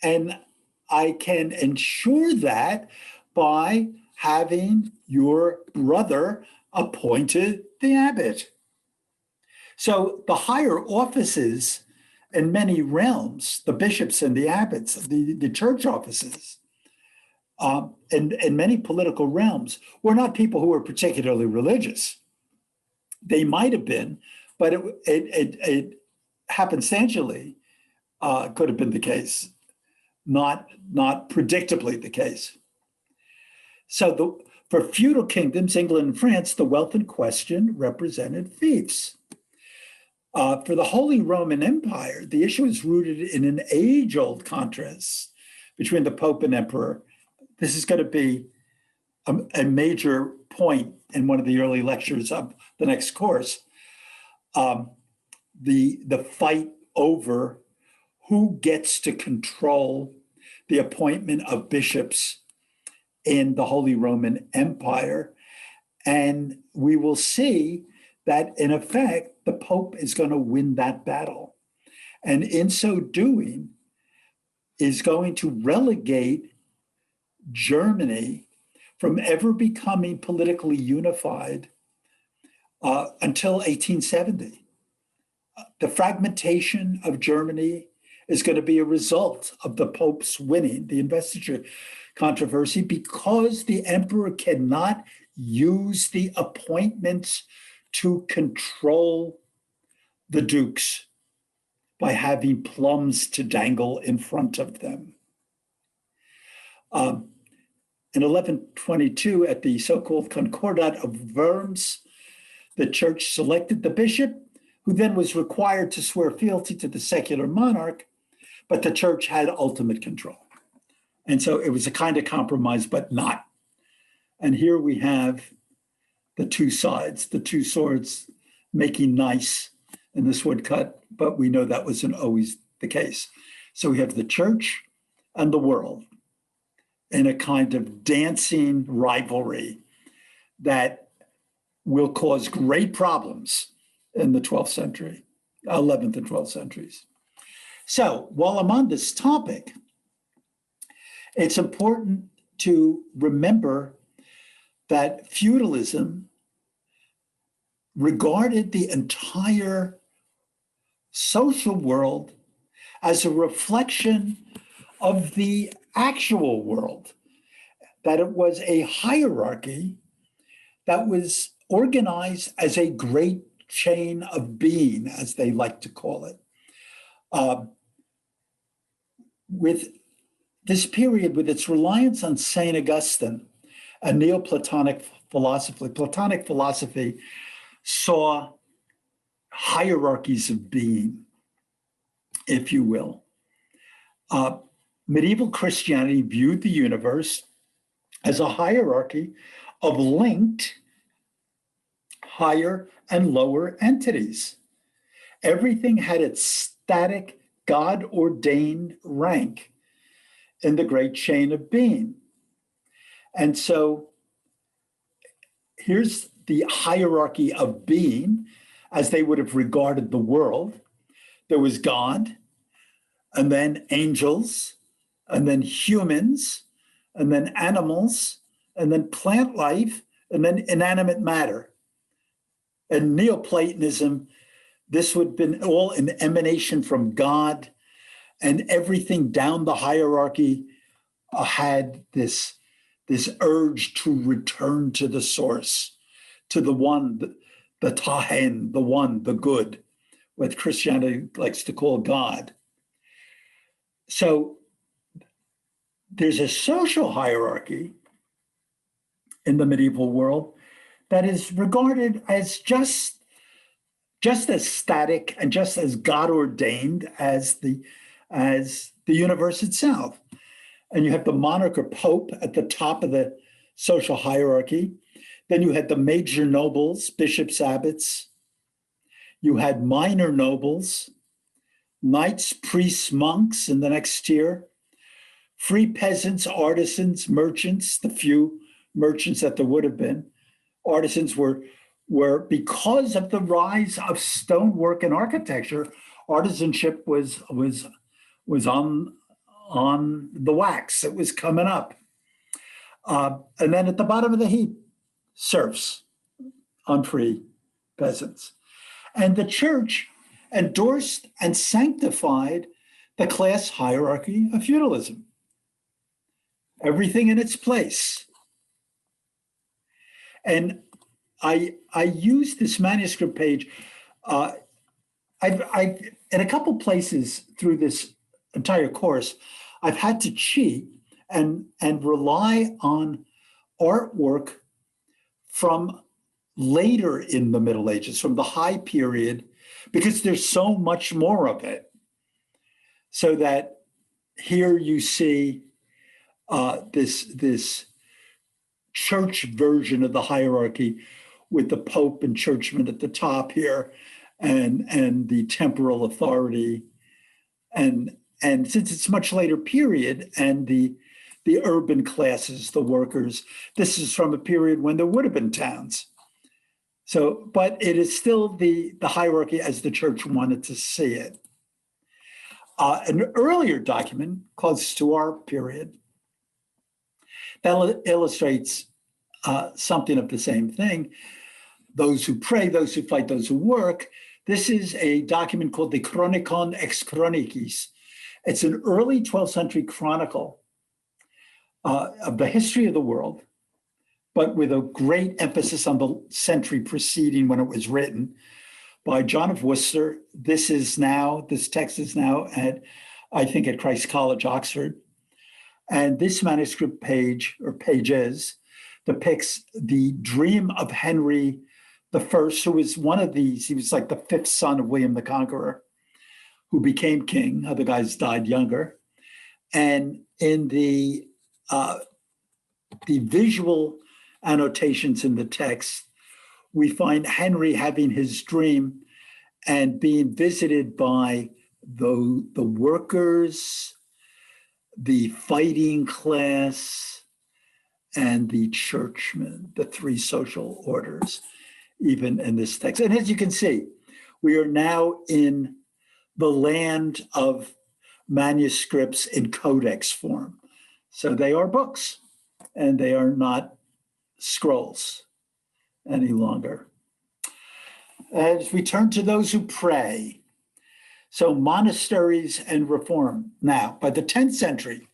I can ensure that by having your brother appointed the abbot. So the higher offices in many realms, the bishops and the abbots, the church offices, in many political realms, were not people who were particularly religious. They might have been, but it happenstantially could have been the case, not predictably the case. So for feudal kingdoms, England and France, the wealth in question represented fiefs. For the Holy Roman Empire, the issue is rooted in an age-old contrast between the Pope and Emperor. This is going to be a major point in one of the early lectures of the next course. The fight over who gets to control the appointment of bishops in the Holy Roman Empire. And we will see that, in effect, the Pope is going to win that battle. And in so doing, is going to relegate Germany from ever becoming politically unified until 1870. The fragmentation of Germany is going to be a result of the Pope's winning the Investiture Controversy, because the emperor cannot use the appointments to control the dukes by having plums to dangle in front of them. In 1122, at the so-called Concordat of Worms, the church selected the bishop, who then was required to swear fealty to the secular monarch, but the church had ultimate control. And so it was a kind of compromise, but not. And here we have the two sides, the two swords making nice in this woodcut, but we know that wasn't always the case. So we have the church and the world in a kind of dancing rivalry that will cause great problems in the 12th century, 11th and 12th centuries. So while I'm on this topic, it's important to remember that feudalism regarded the entire social world as a reflection of the actual world, that it was a hierarchy that was organized as a great chain of being, as they like to call it. With this period, with its reliance on St. Augustine and Neoplatonic philosophy, Platonic philosophy saw hierarchies of being, if you will. Medieval Christianity viewed the universe as a hierarchy of linked higher and lower entities. Everything had its static, God-ordained rank in the great chain of being. And so here's the hierarchy of being as they would have regarded the world. There was God, and then angels, and then humans, and then animals, and then plant life, and then inanimate matter. And Neoplatonism, this would have been all an emanation from God, and everything down the hierarchy had this urge to return to the source, to the one, the Tahen, the one, the good, what Christianity likes to call God. So there's a social hierarchy in the medieval world that is regarded as just as static and just as God ordained as the as the universe itself. And you have the monarch or pope at the top of the social hierarchy. Then you had the major nobles, bishops, abbots. You had minor nobles, knights, priests, monks in the next tier, free peasants, artisans, merchants, the few merchants that there would have been. Artisans were because of the rise of stonework and architecture, artisanship was on the wax. It was coming up. And then at the bottom of the heap, serfs, unfree peasants. And the church endorsed and sanctified the class hierarchy of feudalism. Everything in its place. And I used this manuscript page. I've in a couple places through this entire course, I've had to cheat and rely on artwork from later in the Middle Ages, from the High Period, because there's so much more of it. So that here you see this church version of the hierarchy with the Pope and churchmen at the top here, and the temporal authority, and since it's much later period, and the urban classes, the workers, this is from a period when there would have been towns. So, but it is still the hierarchy as the church wanted to see it. An earlier document, close to our period, that illustrates something of the same thing. Those who pray, those who fight, those who work. This is a document called the Chronicon ex Chronicis. It's an early 12th century chronicle of the history of the world, but with a great emphasis on the century preceding when it was written, by John of Worcester. This text is now I think at Christ's College, Oxford. And this manuscript page, or pages, depicts the dream of Henry I, who was one of these. He was like the fifth son of William the Conqueror, who became king. Other guys died younger. And in the visual annotations in the text, we find Henry having his dream and being visited by the workers, the fighting class, and the churchmen, the three social orders, even in this text. And as you can see, we are now in the land of manuscripts in codex form. So they are books, and they are not scrolls any longer. As we turn to those who pray, so monasteries and reform. Now, by the 10th century,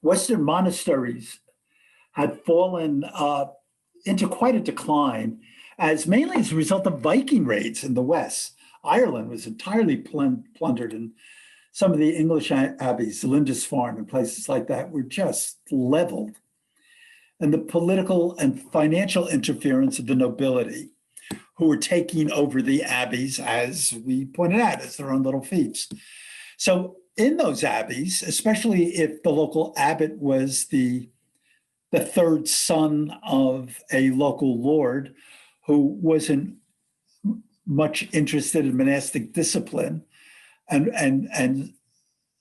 Western monasteries had fallen into quite a decline, mainly as a result of Viking raids in the West. Ireland was entirely plundered, and some of the English abbeys, Lindisfarne and places like that, were just leveled. And the political and financial interference of the nobility, who were taking over the abbeys, as we pointed out, as their own little fiefs. So in those abbeys, especially if the local abbot was the third son of a local lord who wasn't much interested in monastic discipline, and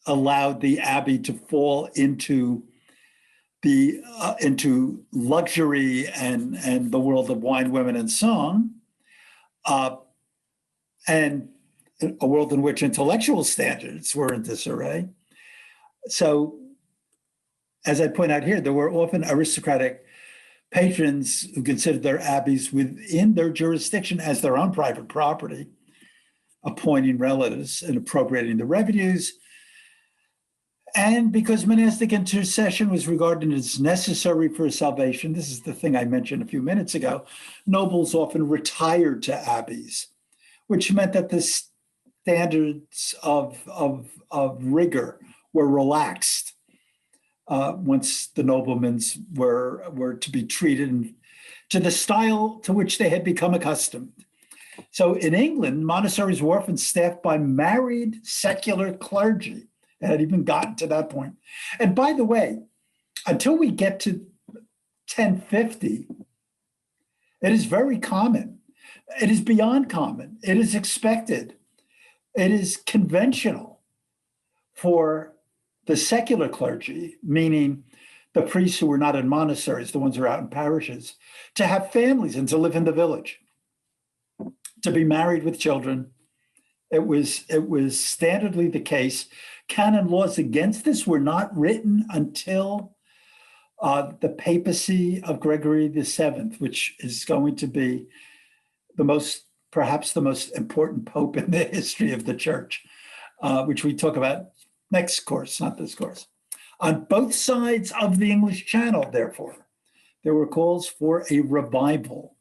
allowed the abbey to fall into luxury and the world of wine, women, and song, and a world in which intellectual standards were in disarray. So, as I point out here, there were often aristocratic patrons who considered their abbeys within their jurisdiction as their own private property, appointing relatives and appropriating the revenues. And because monastic intercession was regarded as necessary for salvation, this is the thing I mentioned a few minutes ago, nobles often retired to abbeys, which meant that the standards of rigor were relaxed once the noblemen were to be treated to the style to which they had become accustomed. So in England, monasteries were often staffed by married secular clergy. It had even gotten to that point. And by the way, until we get to 1050, it is very common. It is beyond common. It is expected. It is conventional for the secular clergy, meaning the priests who were not in monasteries, the ones who are out in parishes, to have families and to live in the village, to be married with children. It was standardly the case. Canon laws against this were not written until the papacy of Gregory VII, which is going to be perhaps the most important pope in the history of the church, which we talk about next course, not this course. On both sides of the English Channel, therefore, there were calls for a revival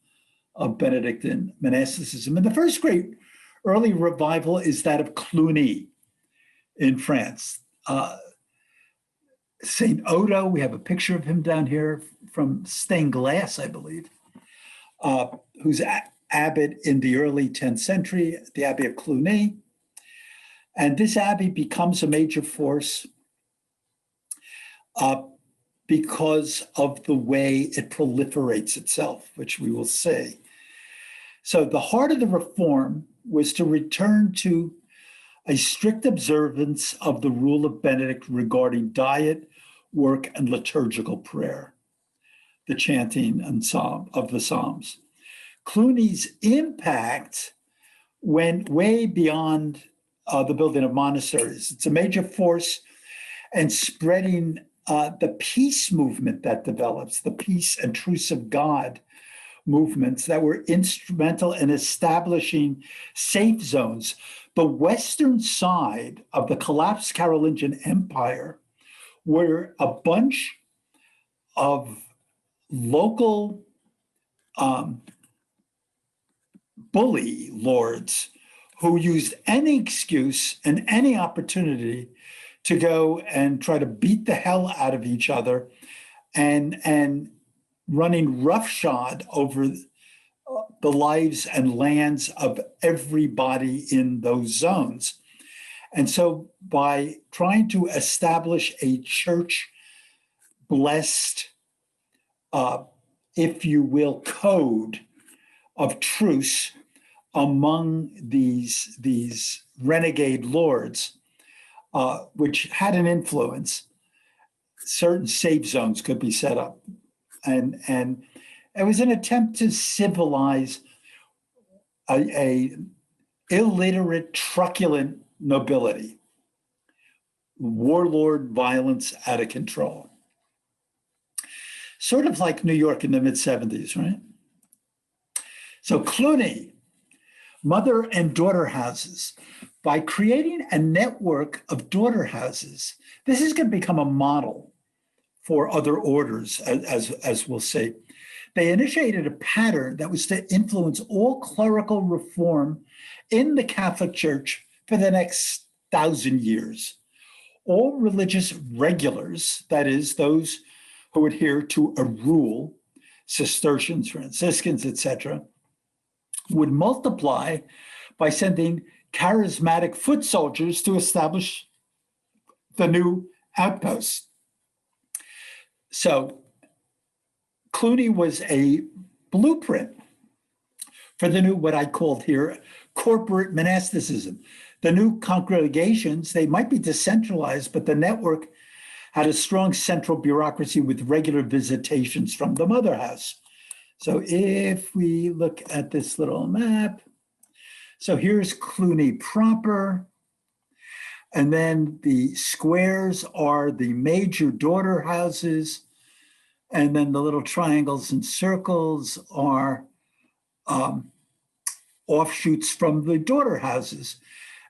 of Benedictine monasticism. And the first great early revival is that of Cluny in France. St. Odo, we have a picture of him down here from stained glass, I believe, who's abbot in the early 10th century, the Abbey of Cluny. And this abbey becomes a major force because of the way it proliferates itself, which we will see. So the heart of the reform was to return to a strict observance of the rule of Benedict regarding diet, work, and liturgical prayer, the chanting and of the Psalms. Cluny's impact went way beyond the building of monasteries. It's a major force and spreading the peace movement that develops, the peace and truce of God movements that were instrumental in establishing safe zones. The western side of the collapsed Carolingian Empire were a bunch of local bully lords who used any excuse and any opportunity to go and try to beat the hell out of each other and running roughshod over the lives and lands of everybody in those zones. And so by trying to establish a church blessed, if you will, code of truce among these renegade lords, which had an influence, certain safe zones could be set up. And it was an attempt to civilize a illiterate, truculent nobility, warlord violence out of control. Sort of like New York in the mid-70s, right? So Cluny, mother and daughter houses. By creating a network of daughter houses, this is going to become a model for other orders, as we'll see. They initiated a pattern that was to influence all clerical reform in the Catholic Church for the next 1,000 years. All religious regulars, that is, those who adhere to a rule, Cistercians, Franciscans, etc., would multiply by sending charismatic foot soldiers to establish the new outposts. So Cluny was a blueprint for the new, what I called here, corporate monasticism. The new congregations, they might be decentralized, but the network had a strong central bureaucracy with regular visitations from the mother house. So if we look at this little map, so here's Cluny proper, and then the squares are the major daughter houses, and then the little triangles and circles are offshoots from the daughter houses.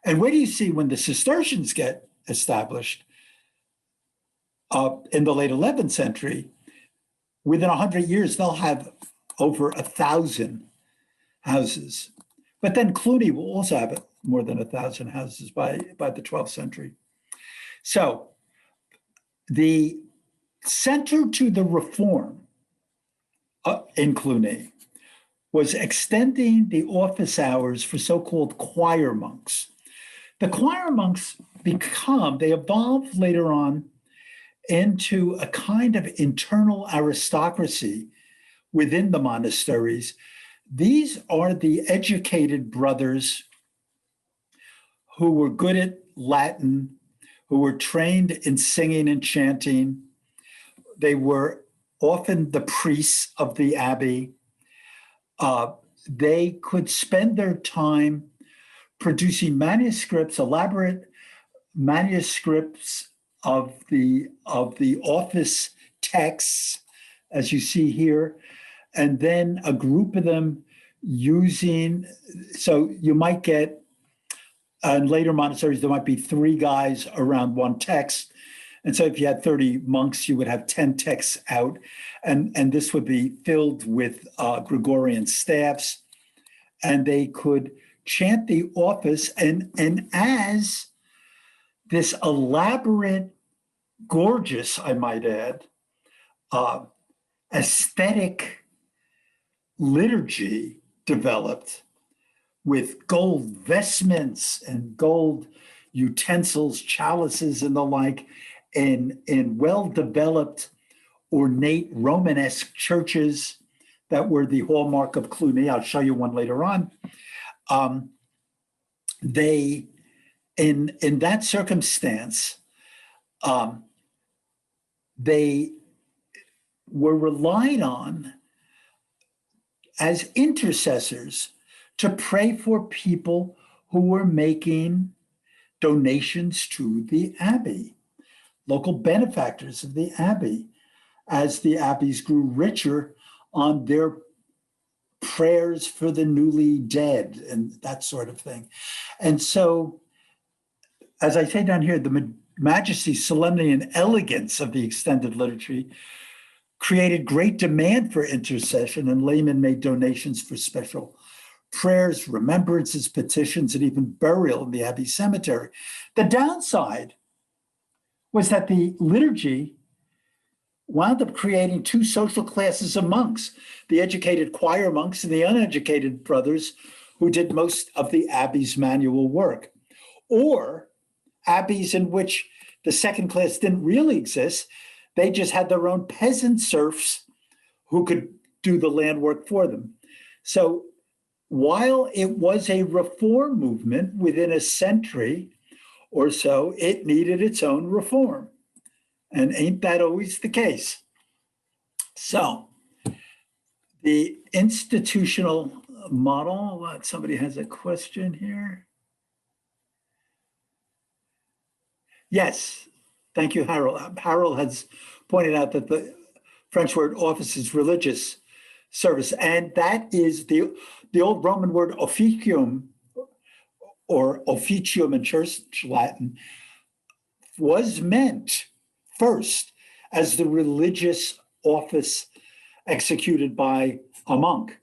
And what do you see when the Cistercians get established in the late 11th century? Within 100 years, they'll have over 1,000 houses. But then Cluny will also have more than 1,000 houses by the 12th century. So the center to the reform in Cluny was extending the office hours for so-called choir monks. The choir monks they evolve later on into a kind of internal aristocracy within the monasteries. These are the educated brothers who were good at Latin, who were trained in singing and chanting. They were often the priests of the abbey. They could spend their time producing manuscripts, elaborate manuscripts of the office texts, as you see here, and then a group of them so you might get, in later monasteries, there might be 3 guys around one text. And so if you had 30 monks, you would have 10 texts out. And this would be filled with Gregorian staffs. And they could chant the office. And as this elaborate, gorgeous, I might add, aesthetic liturgy developed with gold vestments and gold utensils, chalices, and the like, in well-developed, ornate Romanesque churches that were the hallmark of Cluny. I'll show you one later on. In that circumstance, they were relied on as intercessors to pray for people who were making donations to the abbey, local benefactors of the abbey, as the abbeys grew richer on their prayers for the newly dead and that sort of thing. And so, as I say down here, the majesty, solemnity, and elegance of the extended liturgy created great demand for intercession, and laymen made donations for special prayers, remembrances, petitions, and even burial in the abbey cemetery. The downside was that the liturgy wound up creating 2 social classes of monks, the educated choir monks and the uneducated brothers who did most of the abbey's manual work, or abbeys in which the second class didn't really exist. They just had their own peasant serfs who could do the land work for them. So while it was a reform movement within a century or so, it needed its own reform. And ain't that always the case? So the institutional model, somebody has a question here. Yes, thank you, Harold. Harold has pointed out that the French word office is religious service, and that is the old Roman word officium, or officium in Church Latin, was meant first as the religious office executed by a monk,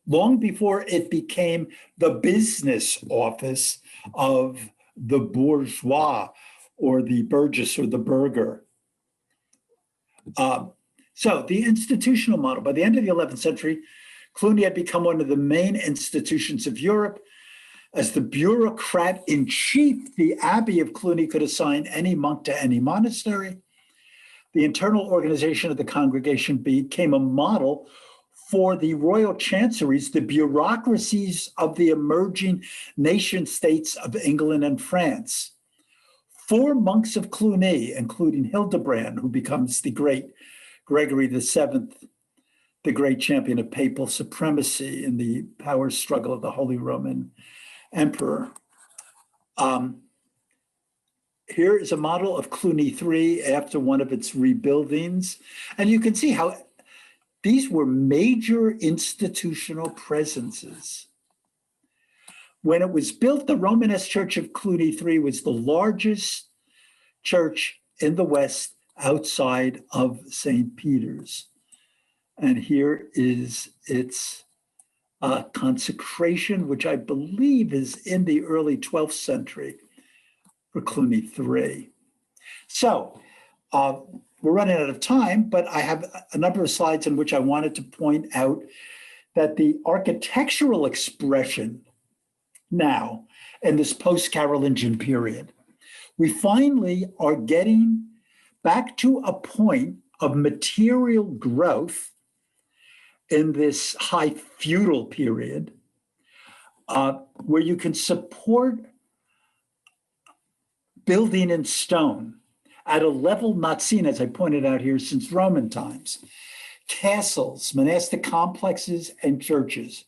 long before it became the business office of the bourgeois or the burgess or the burgher. So the institutional model, by the end of the 11th century, Cluny had become one of the main institutions of Europe. As the bureaucrat in chief, the Abbey of Cluny could assign any monk to any monastery. The internal organization of the congregation became a model for the royal chanceries, the bureaucracies of the emerging nation states of England and France. 4 monks of Cluny, including Hildebrand, who becomes the great Gregory VII, the great champion of papal supremacy in the power struggle of the Holy Roman Emperor. Here is a model of Cluny III after one of its rebuildings. And you can see how these were major institutional presences. When it was built, the Romanesque Church of Cluny III was the largest church in the West outside of St. Peter's. And here is its consecration, which I believe is in the early 12th century for Cluny III. So we're running out of time, but I have a number of slides in which I wanted to point out that the architectural expression now in this post-Carolingian period, we finally are getting back to a point of material growth in this high feudal period where you can support building in stone at a level not seen, as I pointed out here, since Roman times. Castles, monastic complexes, and churches.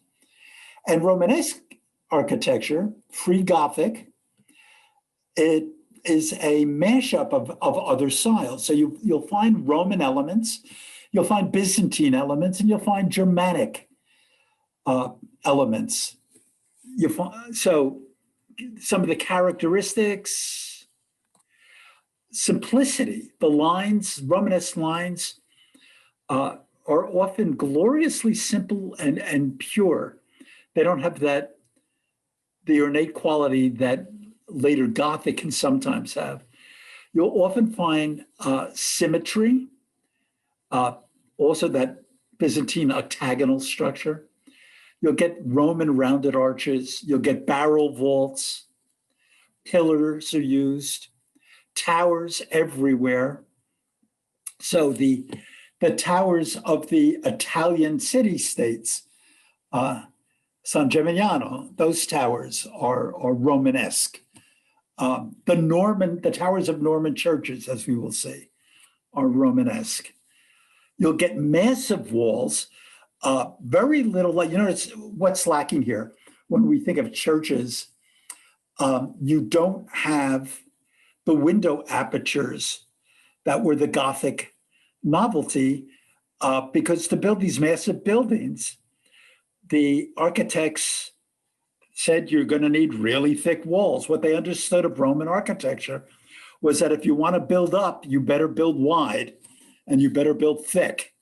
And Romanesque architecture, Free Gothic, it is a mashup of other styles. So you'll find Roman elements, you'll find Byzantine elements, and you'll find Germanic elements. So some of the characteristics, simplicity, the lines, Romanesque lines are often gloriously simple and pure. They don't have the ornate quality that later Gothic can sometimes have. You'll often find symmetry, also that Byzantine octagonal structure. You'll get Roman rounded arches. You'll get barrel vaults. Pillars are used. Towers everywhere. So the towers of the Italian city-states, San Gimignano, those towers are Romanesque. The towers of Norman churches, as we will see, are Romanesque. You'll get massive walls, very little, what's lacking here. When we think of churches, you don't have the window apertures that were the Gothic novelty, because to build these massive buildings, the architects said you're going to need really thick walls. What they understood of Roman architecture was that if you want to build up, you better build wide and you better build thick.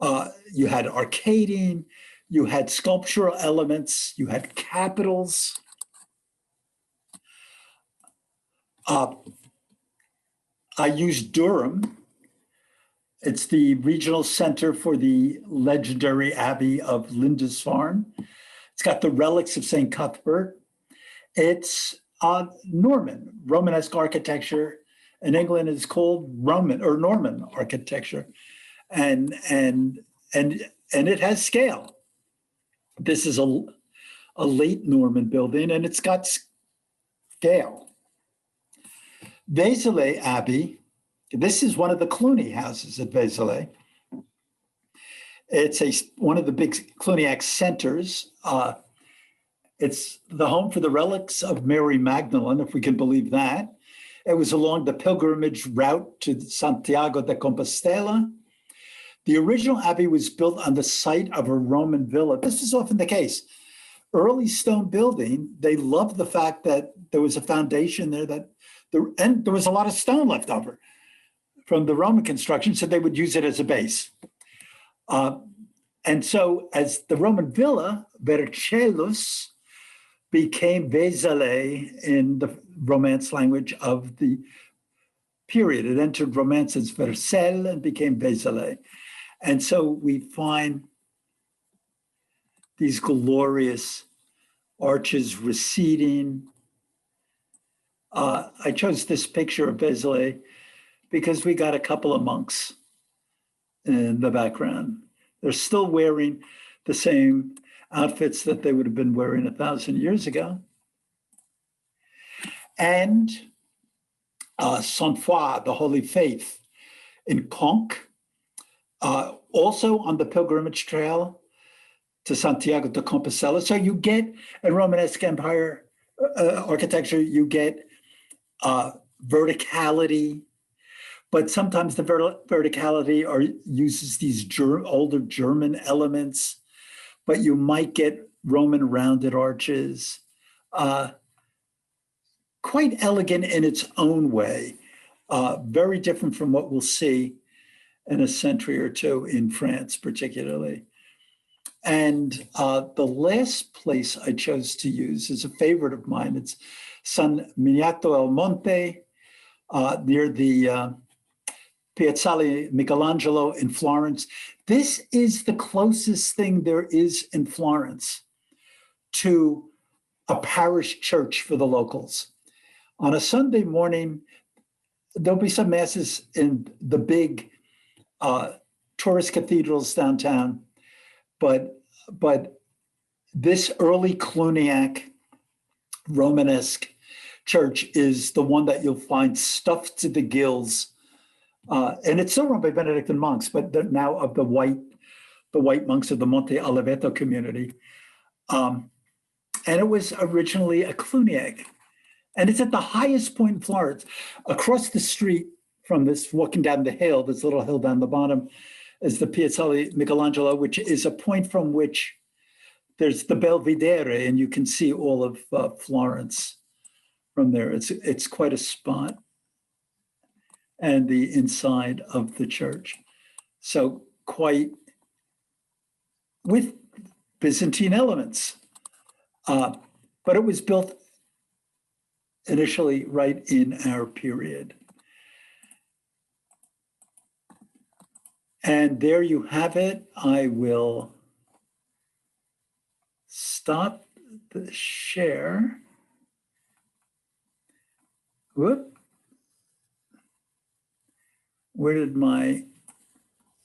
You had arcading, you had sculptural elements, you had capitals. I used Durham. It's the regional center for the legendary Abbey of Lindisfarne. It's got the relics of St. Cuthbert. It's Norman, Romanesque architecture. In England, it's called Roman or Norman architecture, and it has scale. This is a late Norman building, and it's got scale. Vassal Abbey. This is one of the Cluny houses at Vassal. It's one of the big Cluniac centers. It's the home for the relics of Mary Magdalene, if we can believe that. It was along the pilgrimage route to Santiago de Compostela. The original abbey was built on the site of a Roman villa. This is often the case. Early stone building, they loved the fact that there was a foundation there and there was a lot of stone left over from the Roman construction, so they would use it as a base. And so as the Roman villa, Vercellus, became Vesale in the Romance language of the period. It entered Romance as Vercel and became Vesale. And so we find these glorious arches receding. I chose this picture of Vesale because we got a couple of monks in the background. They're still wearing the same outfits that they would have been wearing 1,000 years ago. And Sainte Foy, the Holy Faith in Conques, also on the pilgrimage trail to Santiago de Compostela. So you get in Romanesque Empire architecture, you get verticality, but sometimes the verticality uses these older German elements, but you might get Roman rounded arches. Quite elegant in its own way, very different from what we'll see in a century or two in France, particularly. And the last place I chose to use is a favorite of mine. It's San Miniato al Monte, near the Piazzale Michelangelo in Florence. This is the closest thing there is in Florence to a parish church for the locals. On a Sunday morning, there'll be some masses in the big tourist cathedrals downtown, but this early Cluniac Romanesque church is the one that you'll find stuffed to the gills, and it's still run by Benedictine monks, but now of the white monks of the Monte Oliveto community. And it was originally a Cluniac. And it's at the highest point in Florence. Across the street from this, walking down the hill, this little hill down the bottom, is the Piazzale Michelangelo, which is a point from which there's the Belvedere, and you can see all of Florence from there. It's quite a spot. And the inside of the church. So quite with Byzantine elements. But it was built initially right in our period. And there you have it. I will stop the share. Whoop. Where did my,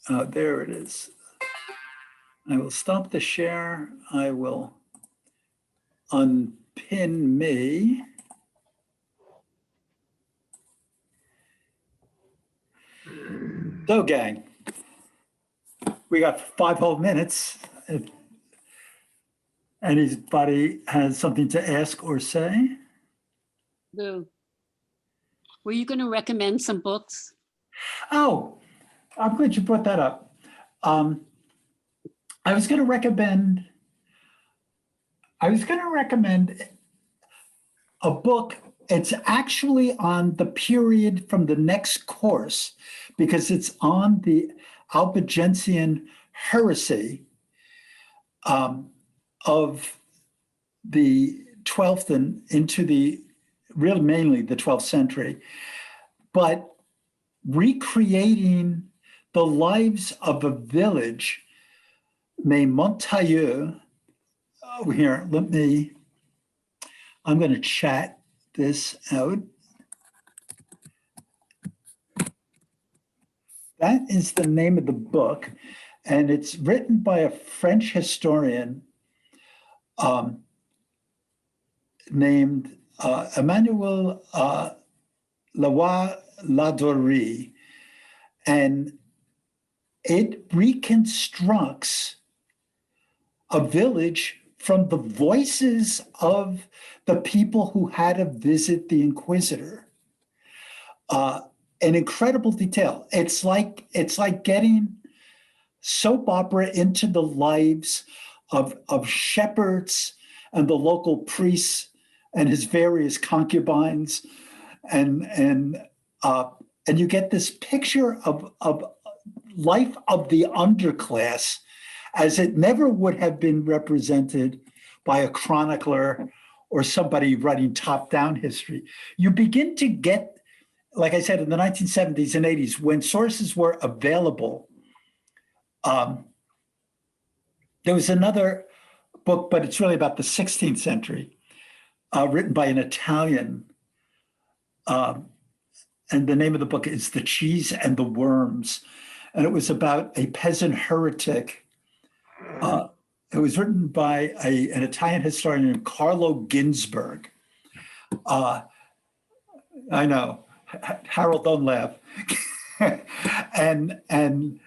there it is. I will stop the share. I will unpin me. So, gang, we got 5 whole minutes. If anybody has something to ask or say. Lou, were you going to recommend some books? Oh, I'm glad you brought that up. I was going to recommend a book. It's actually on the period from the next course because it's on the Albigensian heresy of the 12th and into the really mainly the 12th century, but recreating the lives of a village named Montailleux. Oh, here, I'm going to chat this out. That is the name of the book, and it's written by a French historian named Emmanuel Ladorie, and it reconstructs a village from the voices of the people who had to visit the Inquisitor. In incredible detail. It's like getting soap opera into the lives of shepherds and the local priests and his various concubines, and you get this picture of life of the underclass as it never would have been represented by a chronicler or somebody writing top-down history. You begin to get, like I said, in the 1970s and 80s, when sources were available, there was another book, but it's really about the 16th century, written by an Italian. And the name of the book is The Cheese and the Worms. And it was about a peasant heretic. It was written by an Italian historian named Carlo Ginzburg. I know, Harold, don't laugh. and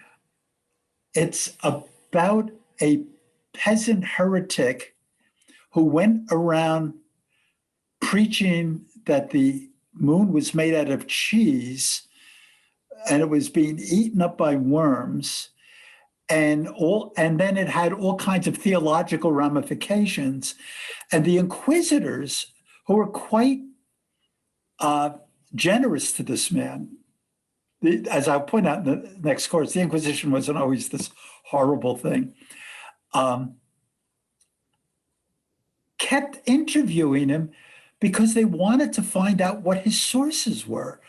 it's about a peasant heretic who went around preaching that the moon was made out of cheese and it was being eaten up by worms, and then it had all kinds of theological ramifications. And the inquisitors, who were quite generous to this man, as I'll point out in the next course, the Inquisition wasn't always this horrible thing, kept interviewing him because they wanted to find out what his sources were.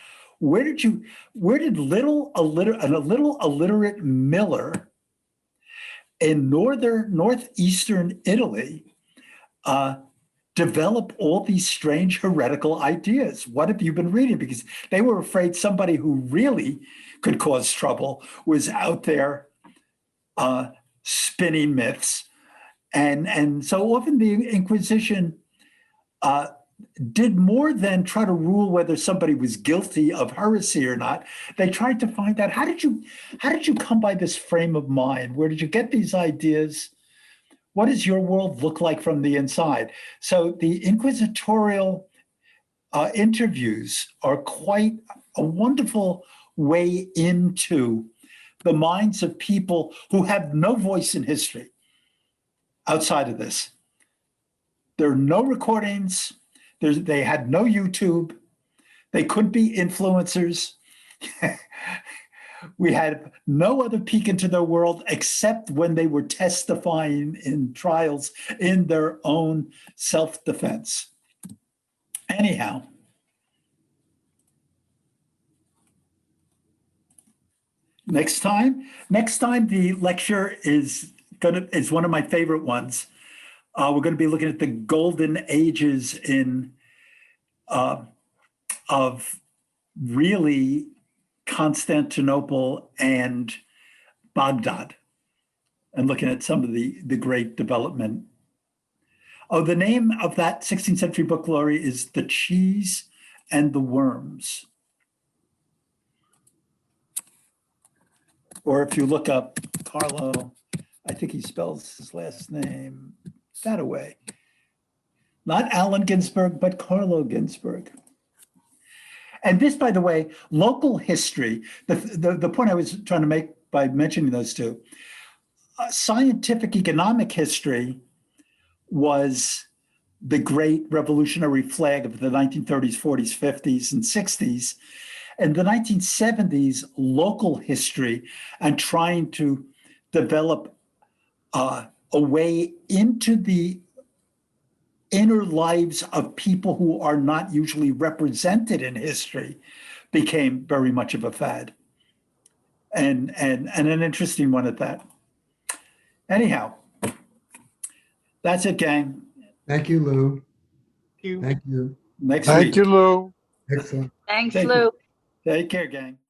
Where did a little illiterate miller in northeastern Italy develop all these strange heretical ideas. What have you been reading? Because they were afraid somebody who really could cause trouble was out there spinning myths. And so often the Inquisition did more than try to rule whether somebody was guilty of heresy or not. They tried to find out, how did you come by this frame of mind? Where did you get these ideas? What does your world look like from the inside? So the inquisitorial interviews are quite a wonderful way into the minds of people who have no voice in history outside of this. There are no recordings. They had no YouTube. They couldn't be influencers. We had no other peek into their world except when they were testifying in trials in their own self-defense. Anyhow, next time the lecture is one of my favorite ones. We're going to be looking at the golden ages of really Constantinople and Baghdad, and looking at some of the great development. Oh, the name of that 16th century book, Laurie, is The Cheese and the Worms. Or if you look up Carlo, I think he spells his last name that way. Not Allen Ginsberg, but Carlo Ginsberg. And this, by the way, local history, the point I was trying to make by mentioning those two, scientific economic history was the great revolutionary flag of the 1930s, 40s, 50s, and 60s. And the 1970s, local history and trying to develop a way into the inner lives of people who are not usually represented in history became very much of a fad, and an interesting one at that. Anyhow, that's it, gang. Thank you, Lou. You. Thank you. Next Thank week. you, Lou. Excellent. Thanks, Thank you. Lou. Take care, gang.